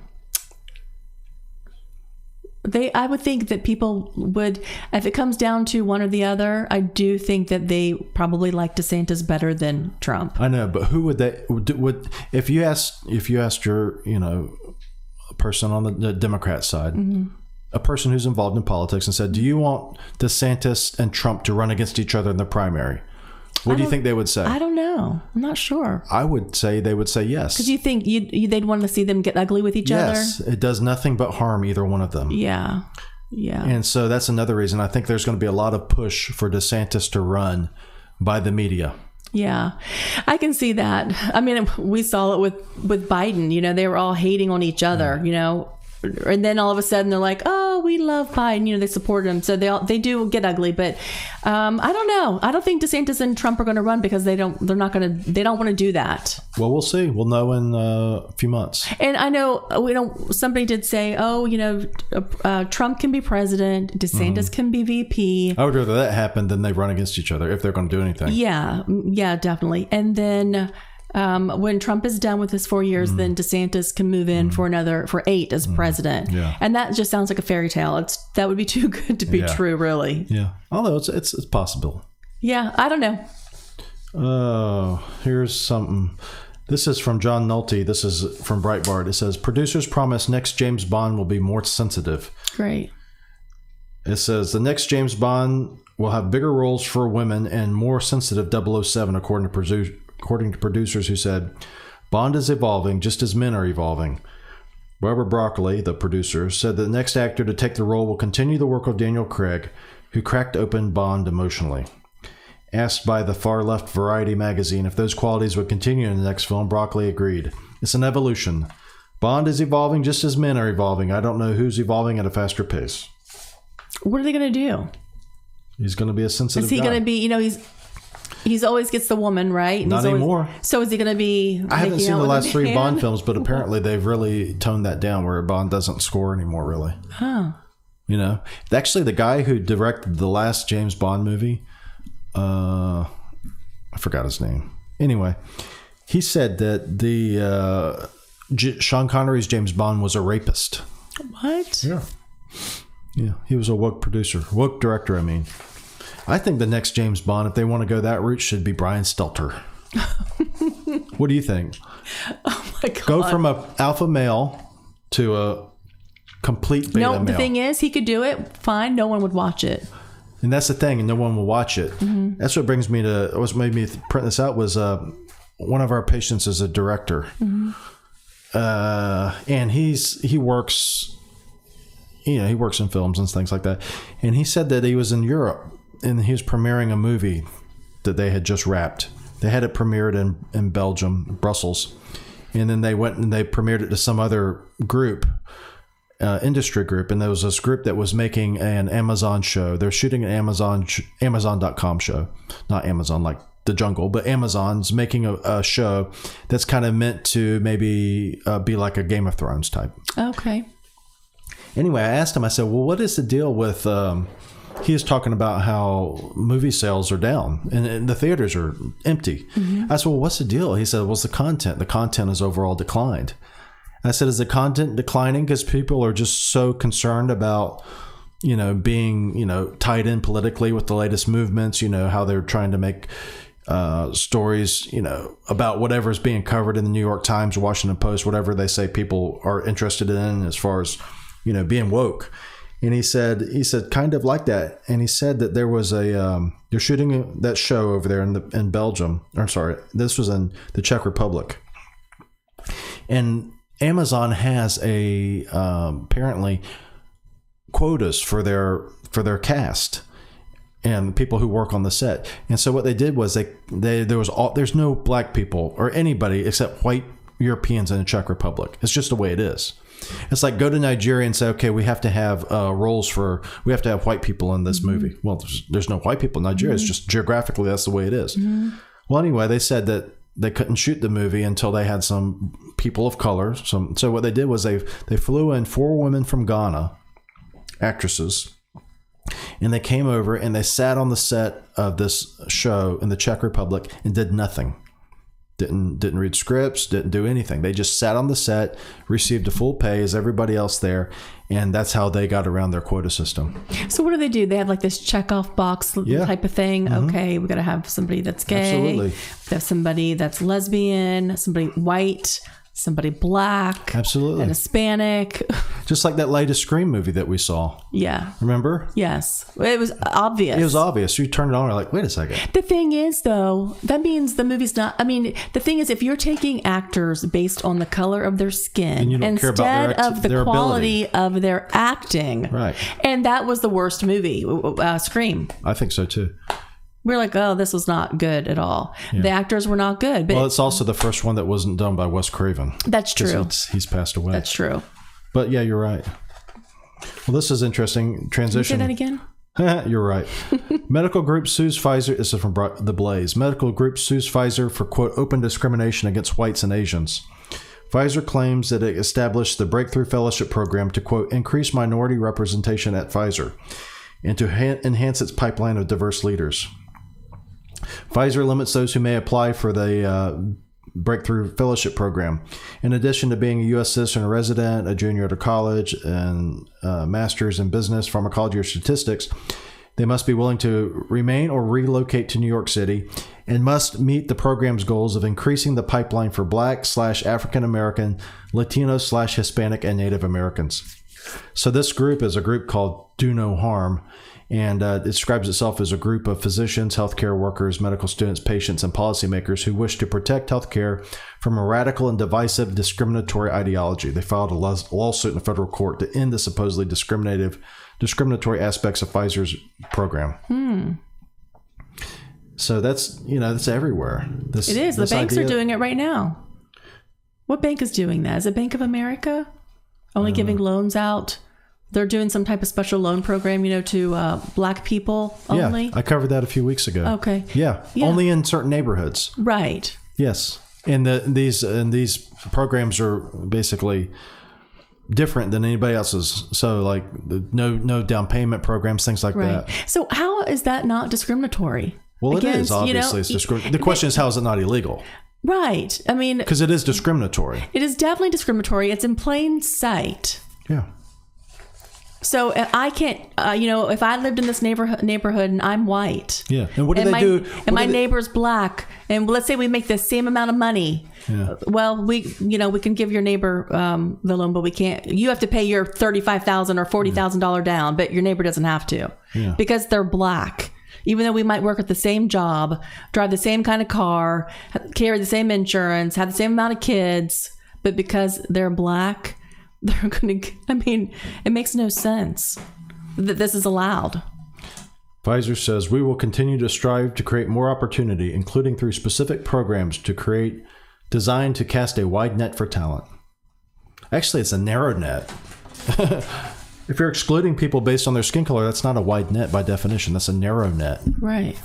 would think that people would, if it comes down to one or the other, I do think that they probably like DeSantis better than Trump. I know, but who would they would if you asked your a person on the Democrat side, a person who's involved in politics, and said, "Do you want DeSantis and Trump to run against each other in the primary?" What do you think they would say? I don't know. I'm not sure. I would say they would say yes. Because you think they'd want to see them get ugly with each other? Yes, it does nothing but harm either one of them. Yeah. And so that's another reason I think there's going to be a lot of push for DeSantis to run by the media. Yeah, I can see that. I mean, we saw it with Biden. They were all hating on each other. And then all of a sudden they're like, "Oh, we love Biden." They support him, so they do get ugly. But I don't know. I don't think DeSantis and Trump are going to run because they don't want to do that. Well, we'll see. We'll know in a few months. And I know somebody did say, Trump can be president, DeSantis can be VP. I would rather that happen than they run against each other if they're going to do anything. Yeah, definitely. And then when Trump is done with his 4 years, then DeSantis can move in for 8 as president. Yeah. And that just sounds like a fairy tale. That would be too good to be true, really. Yeah. Although it's possible. Yeah, I don't know. Oh, here's something. This is from John Nolte. This is from Breitbart. It says, producers promise next James Bond will be more sensitive. Great. It says, the next James Bond will have bigger roles for women and more sensitive 007, according to producers who said, Bond is evolving just as men are evolving. Robert Broccoli, the producer, said the next actor to take the role will continue the work of Daniel Craig, who cracked open Bond emotionally. Asked by the far-left Variety magazine if those qualities would continue in the next film, Broccoli agreed. It's an evolution. Bond is evolving just as men are evolving. I don't know who's evolving at a faster pace. What are they going to do? He's going to be a sensitive guy. Is he going to be, he's always gets the woman, right? And Not anymore. So is he going to be... I haven't seen the last 3 Bond films, but apparently they've really toned that down where Bond doesn't score anymore, really. Huh. Actually, the guy who directed the last James Bond movie, I forgot his name. Anyway, he said that the Sean Connery's James Bond was a rapist. What? Yeah, he was a woke director, I mean. I think the next James Bond, if they want to go that route, should be Brian Stelter. What do you think? Oh my God. Go from a alpha male to a complete beta male. No, the thing is, he could do it fine. No one would watch it. And that's the thing, and no one will watch it. Mm-hmm. That's what brings me to, what made me print this out was one of our patients is a director. Mm-hmm. And he works, he works in films and things like that. And he said that he was in Europe and he was premiering a movie that they had just wrapped. They had it premiered in Belgium, Brussels. And then they went and they premiered it to some other group, industry group. And there was this group that was making an Amazon show. They're shooting an Amazon.com show. Not Amazon like the jungle, but Amazon's making a show that's kind of meant to maybe be like a Game of Thrones type. Okay. Anyway, I asked him, I said, well, what is the deal with, he was talking about how movie sales are down and the theaters are empty. Mm-hmm. I said, well, what's the deal? He said, well, it's the content. The content has overall declined. I said, is the content declining because people are just so concerned about, being, tied in politically with the latest movements, how they're trying to make stories, about whatever's being covered in the New York Times, Washington Post, whatever they say people are interested in as far as, being woke. And he said kind of like that. And he said that there was they're shooting that show over there in Belgium. I'm sorry, this was in the Czech Republic. And Amazon has a apparently quotas for their cast and people who work on the set. And so what they did was there's no black people or anybody except white Europeans in the Czech Republic. It's just the way it is. It's like go to Nigeria and say, okay, we have to have we have to have white people in this movie. Well, there's no white people in Nigeria. It's just geographically that's the way it is. Well, anyway, they said that they couldn't shoot the movie until they had some people of color. So what they did was they flew in 4 women from Ghana, actresses, and they came over and they sat on the set of this show in the Czech Republic and did nothing. Didn't read scripts, didn't do anything. They just sat on the set, received a full pay as everybody else there, and that's how they got around their quota system. So what do? They have like this check-off box type of thing. Okay, we got to have somebody that's gay. Absolutely. We have somebody that's lesbian, somebody white, somebody black. Absolutely. And Hispanic. Just like that latest Scream movie that we saw. Yeah. Remember? Yes. It was obvious. It was obvious. You turned it on and you're like, wait a second. The thing is, though, that means the movie's not... I mean, the thing is, if you're taking actors based on the color of their skin instead of the quality of their acting... Right. And that was the worst movie, Scream. I think so, too. We're like, oh, this was not good at all. Yeah. The actors were not good. But it's also the first one that wasn't done by Wes Craven. That's true. He's passed away. That's true. But yeah, you're right. Well, this is interesting. Transition. Can you say that again? You're right. Medical group sues Pfizer. This is from The Blaze. Medical group sues Pfizer for, quote, open discrimination against whites and Asians. Pfizer claims that it established the Breakthrough Fellowship Program to, quote, increase minority representation at Pfizer and to enhance its pipeline of diverse leaders. Pfizer limits those who may apply for the Breakthrough Fellowship Program. In addition to being a U.S. citizen or resident, a junior at a college, and master's in business, pharmacology, or statistics, they must be willing to remain or relocate to New York City and must meet the program's goals of increasing the pipeline for Black/African American, Latino/Hispanic, and Native Americans. So this group is a group called Do No Harm. And it describes itself as a group of physicians, healthcare workers, medical students, patients, and policymakers who wish to protect healthcare from a radical and divisive discriminatory ideology. They filed a lawsuit in the federal court to end the supposedly discriminatory aspects of Pfizer's program. So that's everywhere. It is. The banks are doing it right now. What bank is doing that? Is it Bank of America? Only giving loans out? They're doing some type of special loan program, to black people only. Yeah, I covered that a few weeks ago. Okay. Yeah, only in certain neighborhoods. Right. Yes, and these programs are basically different than anybody else's. So like no down payment programs, things like that. So how is that not discriminatory? Well, it is obviously. It's discriminatory. The question is, how is it not illegal? Right. I mean, because it is discriminatory. It is definitely discriminatory. It's in plain sight. Yeah. So I can't, if I lived in this neighborhood and I'm white. Yeah. And what do they do? And my neighbor's black. And let's say we make the same amount of money. Yeah. Well, we can give your neighbor the loan, but we can't. You have to pay your $35,000 or $40,000 down, but your neighbor doesn't have to because they're black. Even though we might work at the same job, drive the same kind of car, carry the same insurance, have the same amount of kids, but because they're black, they're going to, it makes no sense that this is allowed. Pfizer says, we will continue to strive to create more opportunity, including through specific programs designed to cast a wide net for talent. Actually, it's a narrow net. If you're excluding people based on their skin color, that's not a wide net by definition. That's a narrow net. Right.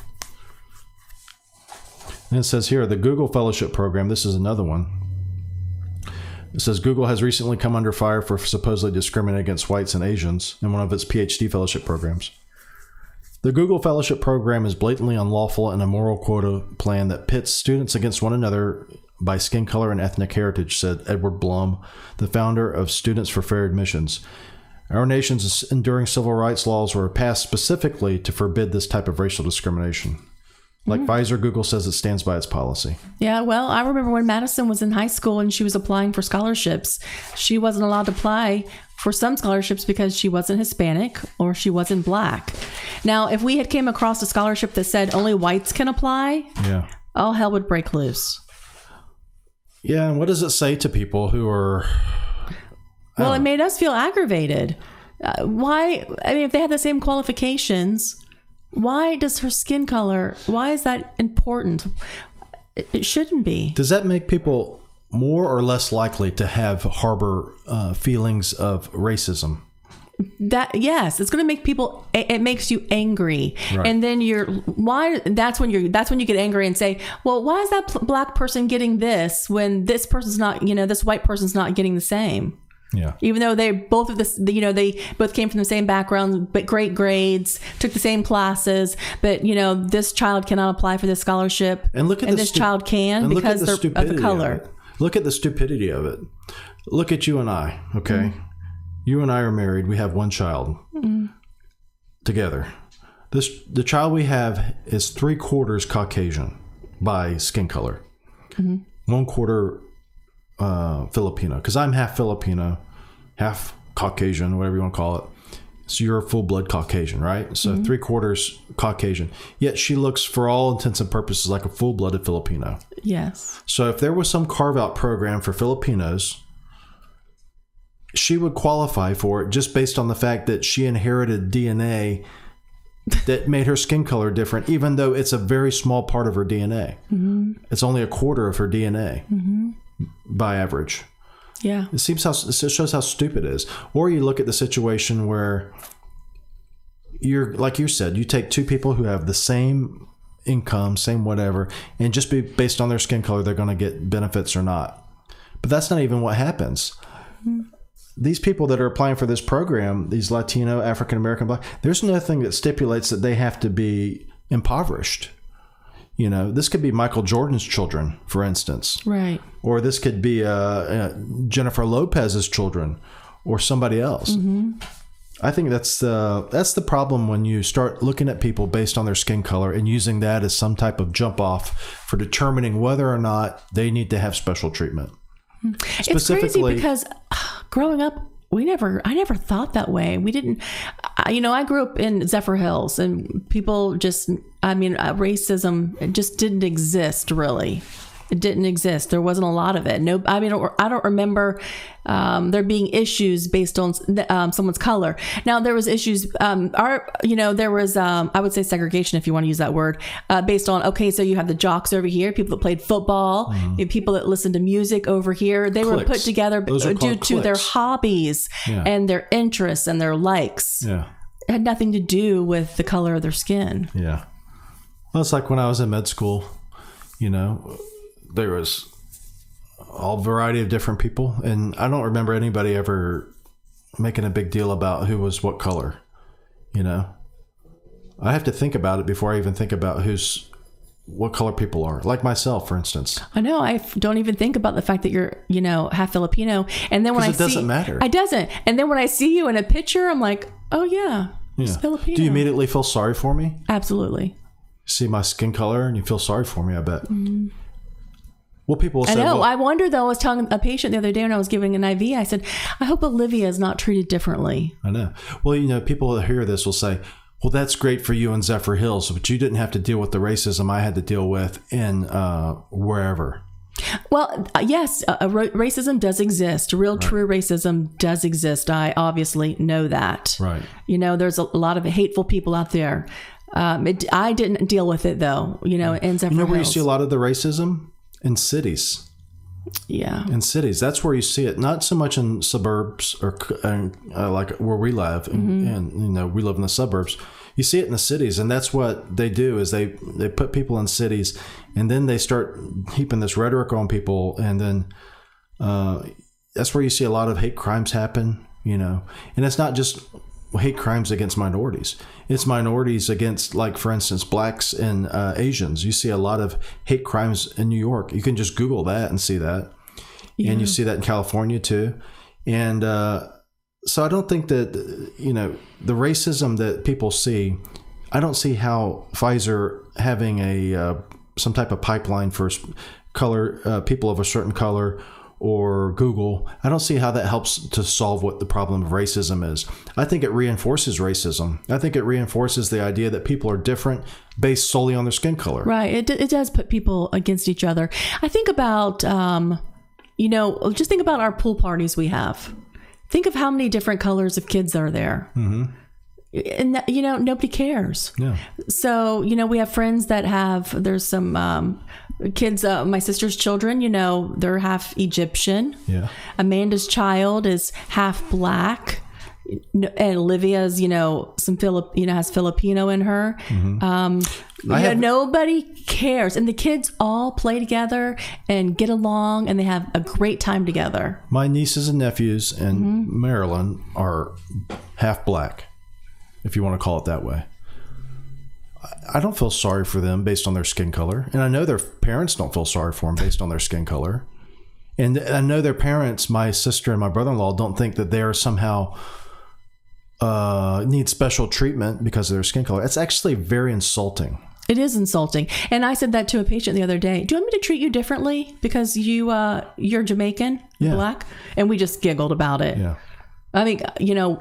And it says here, the Google Fellowship Program, this is another one. It says Google has recently come under fire for supposedly discriminating against whites and Asians in one of its PhD fellowship programs. The Google Fellowship Program is blatantly unlawful and a moral quota plan that pits students against one another by skin color and ethnic heritage, said Edward Blum, the founder of Students for Fair Admissions. Our nation's enduring civil rights laws were passed specifically to forbid this type of racial discrimination. Like Pfizer, Google says it stands by its policy. Yeah, well, I remember when Madison was in high school and she was applying for scholarships. She wasn't allowed to apply for some scholarships because she wasn't Hispanic or she wasn't black. Now, if we had came across a scholarship that said only whites can apply, all hell would break loose. Yeah, and what does it say to people who are... Well, it made us feel aggravated. Why? I mean, if they had the same qualifications, why does her skin color, why is that important? It shouldn't be. Does that make people more or less likely to harbor feelings of racism? Yes, it's going to make people, it makes you angry. Right. And then that's when you get angry and say, well, why is that black person getting this when this person's not, this white person's not getting the same? Yeah. Even though they both came from the same background, but great grades, took the same classes, but this child cannot apply for this scholarship, and this child can because they're of the color. Look at the stupidity of it. Look at you and I. Okay, mm-hmm. You and I are married. We have one child together. The child we have is 3/4 Caucasian by skin color, 1/4 Filipino, because I'm half Filipino, half Caucasian, whatever you want to call it. So you're a full-blood Caucasian, right? So 3/4 Caucasian. Yet she looks, for all intents and purposes, like a full-blooded Filipino. Yes. So if there was some carve-out program for Filipinos, she would qualify for it just based on the fact that she inherited DNA that made her skin color different, even though it's a very small part of her DNA. Mm-hmm. It's only 1/4 of her DNA. Mm-hmm. By average. Yeah. It shows how stupid it is. Or you look at the situation where you're, like you said, you take two people who have the same income, same whatever, and just based on their skin color, they're going to get benefits or not. But that's not even what happens. Mm-hmm. These people that are applying for this program, these Latino, African American, Black, there's nothing that stipulates that they have to be impoverished. This could be Michael Jordan's children, for instance. Right. Or this could be Jennifer Lopez's children or somebody else. Mm-hmm. I think that's the problem when you start looking at people based on their skin color and using that as some type of jump off for determining whether or not they need to have special treatment. It's crazy because growing up, I never thought that way. We didn't, I grew up in Zephyr Hills and people racism just didn't exist really. It didn't exist. There wasn't a lot of it. No, I don't remember there being issues based on someone's color. Now there was issues. There was I would say segregation, if you want to use that word, based on so you have the jocks over here, people that played football, people that listened to music over here. They were put together due to their hobbies and their interests and their likes. Yeah, it had nothing to do with the color of their skin. Yeah, well, it's like when I was in med school. There was all variety of different people, and I don't remember anybody ever making a big deal about who was what color. I have to think about it before I even think about what color people are. Like myself, for instance. I know. I don't even think about the fact that you're, half Filipino, and then when it doesn't matter. It doesn't. And then when I see you in a picture, I'm like, oh yeah, it's Filipino. Do you immediately feel sorry for me? Absolutely. See my skin color, and you feel sorry for me. I bet. Mm-hmm. Well, people will say, I know. I wonder, though. I was telling a patient the other day when I was giving an IV, I said, I hope Olivia is not treated differently. I know. Well, people that hear this will say, well, that's great for you in Zephyr Hills, but you didn't have to deal with the racism I had to deal with in wherever. Well, yes, racism does exist. True racism does exist. I obviously know that. Right. There's a lot of hateful people out there. I didn't deal with it, though, in Zephyr Hills. Where you see a lot of the racism? In cities. Yeah. In cities. That's where you see it. Not so much in suburbs or like where we live. And we live in the suburbs. You see it in the cities. And that's what they do is they put people in cities and then they start heaping this rhetoric on people. And then that's where you see a lot of hate crimes happen, And it's not just hate crimes against minorities. It's minorities against, like, for instance, blacks and Asians. You see a lot of hate crimes in New York. You can just Google that and see that. Yeah. And you see that in California too. And so I don't think that, the racism that people see, I don't see how Pfizer having some type of pipeline for color, people of a certain color, or Google, I don't see how that helps to solve what the problem of racism is. I think it reinforces racism. I think it reinforces the idea that people are different based solely on their skin color. Right. It does put people against each other. I think about just think about our pool parties we have. Think of how many different colors of kids are there. Mm-hmm. And, nobody cares. Yeah. So, we have friends that there's some kids, my sister's children, they're half Egyptian. Yeah. Amanda's child is half black. And Olivia's, has Filipino in her. Mm-hmm. Nobody cares. And the kids all play together and get along, and they have a great time together. My nieces and nephews in Maryland are half black, if you want to call it that way. I don't feel sorry for them based on their skin color. And I know their parents don't feel sorry for them based on their skin color. And I know their parents, my sister and my brother-in-law, don't think that they're somehow need special treatment because of their skin color. It's actually very insulting. It is insulting. And I said that to a patient the other day. Do you want me to treat you differently because you're Jamaican, black? And we just giggled about it. Yeah. I mean,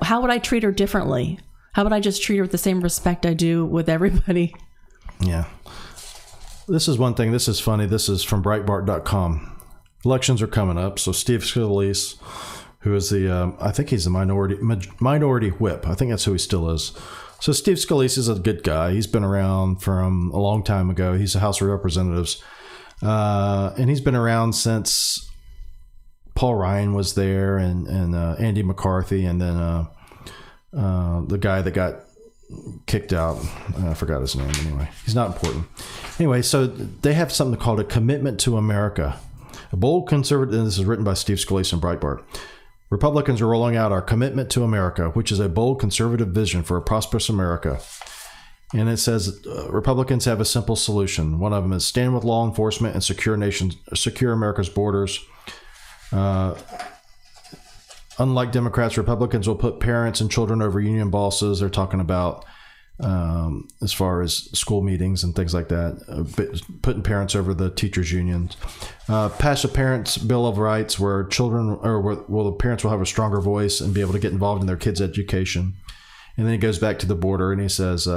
how would I treat her differently? How would I just treat her with the same respect I do with everybody? Yeah. This is one thing. This is funny. This is from Breitbart.com. Elections are coming up. So Steve Scalise, who is I think he's the minority whip. I think that's who he still is. So Steve Scalise is a good guy. He's been around from a long time ago. He's a House of Representatives. And he's been around since Paul Ryan was there and Andy McCarthy. And then the guy that got kicked out. I forgot his name anyway. He's not important. Anyway, so they have something called a commitment to America. A bold conservative, and this is written by Steve Scalise in Breitbart. Republicans are rolling out our commitment to America, which is a bold conservative vision for a prosperous America. And it says Republicans have a simple solution. One of them is stand with law enforcement and secure America's borders. Unlike Democrats, Republicans will put parents and children over union bosses. They're talking about as far as school meetings and things like that, putting parents over the teachers' unions. Pass a Parents' Bill of Rights where the parents will have a stronger voice and be able to get involved in their kids' education. And then he goes back to the border and he says,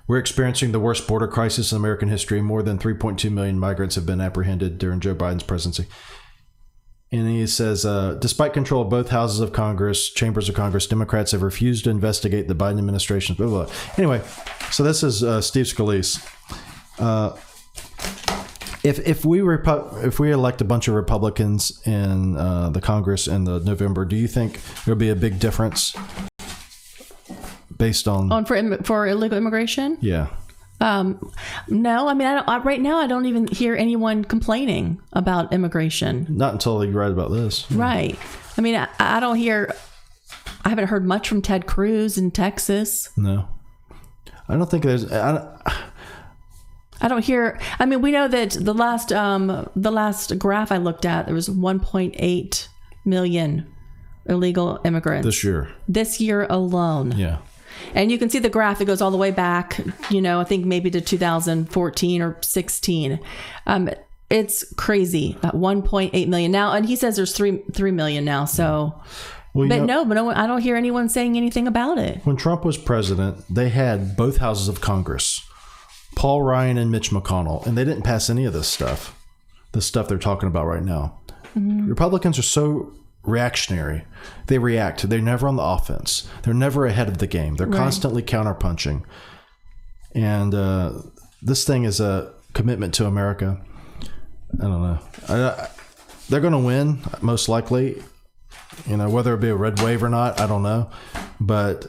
we're experiencing the worst border crisis in American history. More than 3.2 million migrants have been apprehended during Joe Biden's presidency. And he says, despite control of both houses of Congress, chambers of Congress, Democrats have refused to investigate the Biden administration. Blah, blah, blah. Anyway, so this is Steve Scalise. If we elect a bunch of Republicans in the Congress in the November, do you think there'll be a big difference based on for illegal immigration? Yeah. No, I mean, right now I don't even hear anyone complaining about immigration. Not until you write about this. Right. I mean, I haven't heard much from Ted Cruz in Texas. No. I don't think there's... I don't hear... I mean, we know that the last graph I looked at, there was 1.8 million illegal immigrants. This year alone. Yeah. And you can see the graph. It goes all the way back, I think maybe to 2014 or 16. It's crazy. 1.8 million now. And he says there's 3 million now. So, but I don't hear anyone saying anything about it. When Trump was president, they had both houses of Congress, Paul Ryan and Mitch McConnell, and they didn't pass any of this stuff, the stuff they're talking about right now. Mm-hmm. Republicans are so reactionary. They react. They're never on the offense. They're never ahead of the game. They're constantly counterpunching. And this thing is a commitment to America. I don't know. They're going to win, most likely. Whether it be a red wave or not, I don't know. But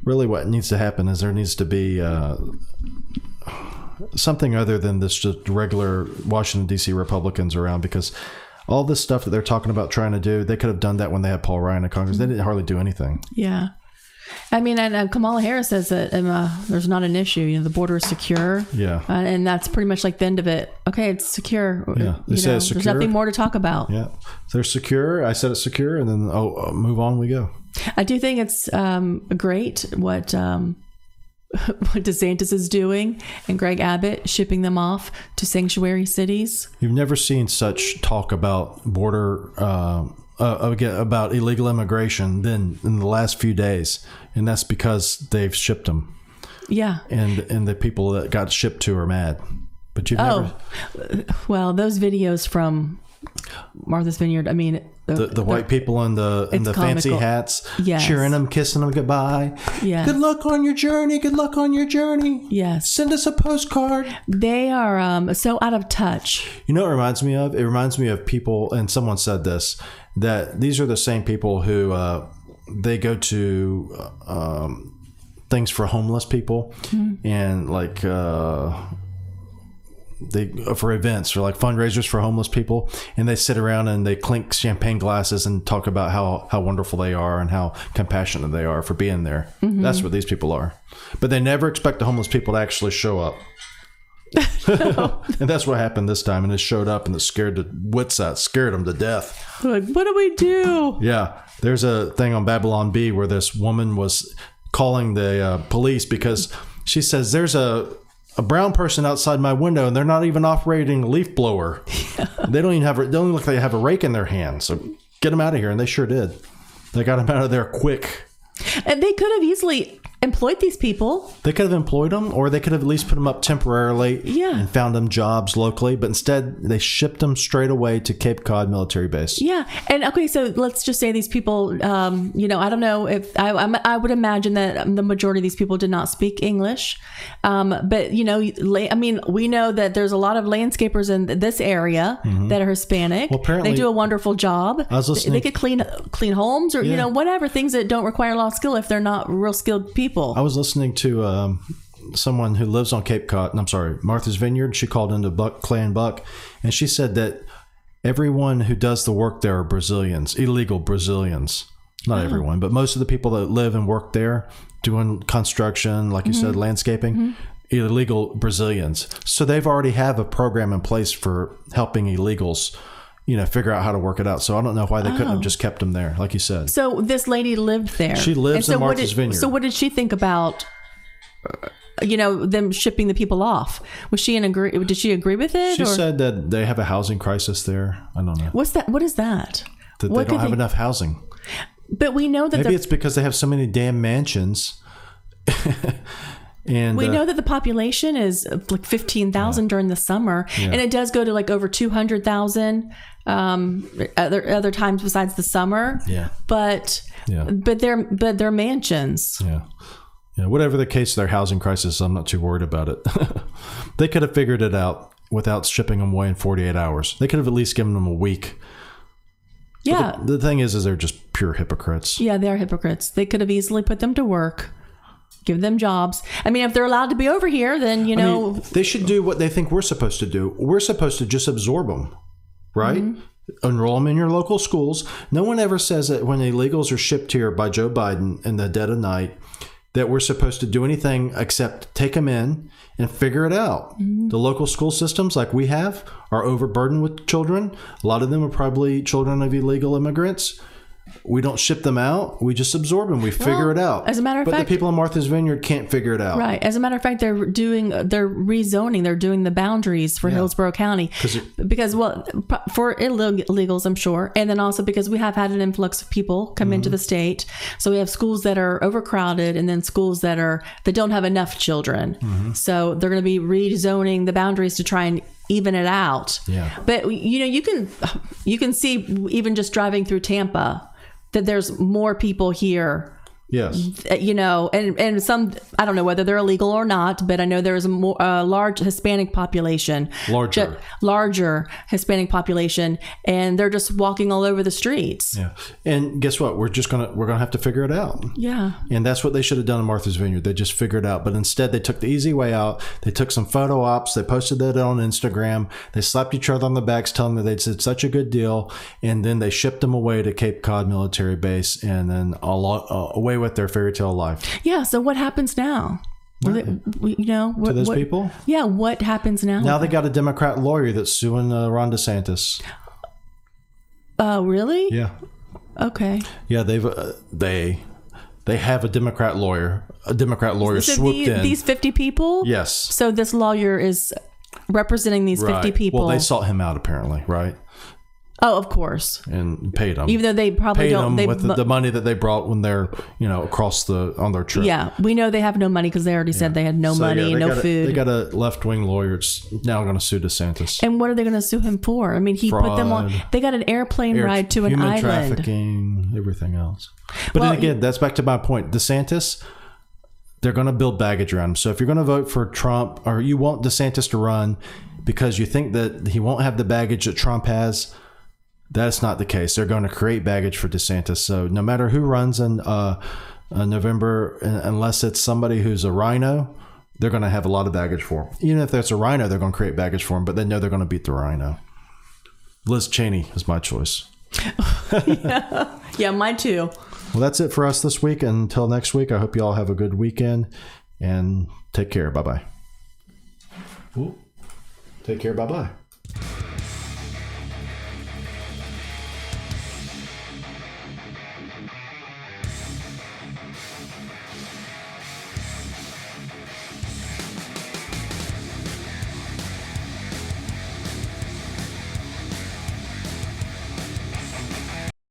really what needs to happen is there needs to be something other than this just regular Washington, D.C. Republicans around, because all this stuff that they're talking about trying to do, they could have done that when they had Paul Ryan in Congress. They didn't hardly do anything. Yeah. I mean, and Kamala Harris says that there's not an issue. The border is secure. Yeah. And that's pretty much like the end of it. Okay, it's secure. Yeah. They say it's secure. There's nothing more to talk about. Yeah. They're secure. I said it's secure. And then, move on we go. I do think it's great what DeSantis is doing and Greg Abbott shipping them off to sanctuary cities. You've never seen such talk about border about illegal immigration than in the last few days, and that's because they've shipped them. Yeah, and the people that got shipped to are mad. But you've never... Well, those videos from Martha's Vineyard, I mean... The white people in the fancy hats, cheering them, kissing them goodbye. Yes. Good luck on your journey. Good luck on your journey. Yes. Send us a postcard. They are so out of touch. You know what it reminds me of? It reminds me of people, and someone said this, that these are the same people who they go to things for homeless people and like... they for events or like fundraisers for homeless people, and they sit around and they clink champagne glasses and talk about how wonderful they are and how compassionate they are for being there. That's what these people are, but they never expect the homeless people to actually show up. And that's what happened this time, and it showed up and it scared them to death. Like, what do we do? Yeah, there's a thing on Babylon Bee where this woman was calling the police because she says there's a brown person outside my window and they're not even operating a leaf blower. Yeah. They don't look like they have a rake in their hand. So get them out of here. And they sure did. They got them out of there quick. And they could have easily employed these people. They could have employed them, or they could have at least put them up temporarily and found them jobs locally. But instead, they shipped them straight away to Cape Cod military base. Yeah. And okay, so let's just say these people, I don't know if I would imagine that the majority of these people did not speak English. But, we know that there's a lot of landscapers in this area that are Hispanic. Well, apparently, they do a wonderful job. I was listening. They could clean homes or, whatever, things that don't require a lot of skill if they're not real skilled people. I was listening to someone who lives on Cape Cod, Martha's Vineyard. She called into Clay and Buck, and she said that everyone who does the work there are Brazilians, illegal Brazilians. Not everyone, but most of the people that live and work there doing construction, like you said, landscaping, illegal Brazilians. So they've already have a program in place for helping illegals figure out how to work it out. So I don't know why they couldn't have just kept them there, like you said. So this lady lived there. She lives in Martha's Vineyard. So what did she think about, them shipping the people off? Was she did she agree with it? She said that they have a housing crisis there. I don't know. What's that? What is that? That they don't have enough housing. But we know that maybe it's because they have so many damn mansions. And we know that the population is like 15,000 during the summer, and it does go to like over 200,000 other times besides the summer. Yeah, but they're mansions. Yeah. Whatever the case, their housing crisis, I'm not too worried about it. They could have figured it out without shipping them away in 48 hours. They could have at least given them a week. Yeah. The thing is they're just pure hypocrites. Yeah, they are hypocrites. They could have easily put them to work. Give them jobs. I mean, if they're allowed to be over here, then, they should do what they think we're supposed to do. We're supposed to just absorb them, right? Enroll them in your local schools. No one ever says that when illegals are shipped here by Joe Biden in the dead of night, that we're supposed to do anything except take them in and figure it out. The local school systems like we have are overburdened with children. A lot of them are probably children of illegal immigrants. We don't ship them out. We just absorb them. We figure it out. As a matter of fact, but the people in Martha's Vineyard can't figure it out. Right. As a matter of fact, they're rezoning. They're doing the boundaries for Hillsborough County because for illegals, I'm sure, and then also because we have had an influx of people come into the state. So we have schools that are overcrowded, and then schools that don't have enough children. So they're going to be rezoning the boundaries to try and even it out. Yeah. But you can see even just driving through Tampa that there's more people here. Yes. And some, I don't know whether they're illegal or not, but I know there's a large Hispanic population. Larger Hispanic population, and they're just walking all over the streets. Yeah. And guess what? We're gonna have to figure it out. Yeah. And that's what they should have done in Martha's Vineyard. They just figured it out. But instead they took the easy way out. They took some photo ops, they posted that on Instagram, they slapped each other on the backs telling them they did such a good deal, and then they shipped them away to Cape Cod military base, and then away with their fairy tale life. Yeah. So what happens now? To those people? Yeah. What happens now? Now they got a Democrat lawyer that's suing Ron DeSantis. Really? Yeah. Okay. Yeah. They have a Democrat lawyer. A Democrat lawyer swooped in. These 50 people? Yes. So this lawyer is representing these 50 people. Well, they sought him out apparently, right? Oh, of course. And paid them. Even though they probably paid don't. them with the money that they brought when they're, on their trip. Yeah, we know they have no money because they already said they had no money and no food. They got a left-wing lawyer that's now going to sue DeSantis. And what are they going to sue him for? I mean, he put them on. They got an airplane ride to an human island. Trafficking, everything else. But then again, that's back to my point. DeSantis, they're going to build baggage around him. So if you're going to vote for Trump, or you want DeSantis to run because you think that he won't have the baggage that Trump has, that's not the case. They're going to create baggage for DeSantis. So no matter who runs in November, unless it's somebody who's a rhino, they're going to have a lot of baggage for him. Even if that's a rhino, they're going to create baggage for him, but they know they're going to beat the rhino. Liz Cheney is my choice. Yeah, mine too. Well, that's it for us this week. Until next week, I hope you all have a good weekend and take care. Bye-bye. Take care. Bye-bye.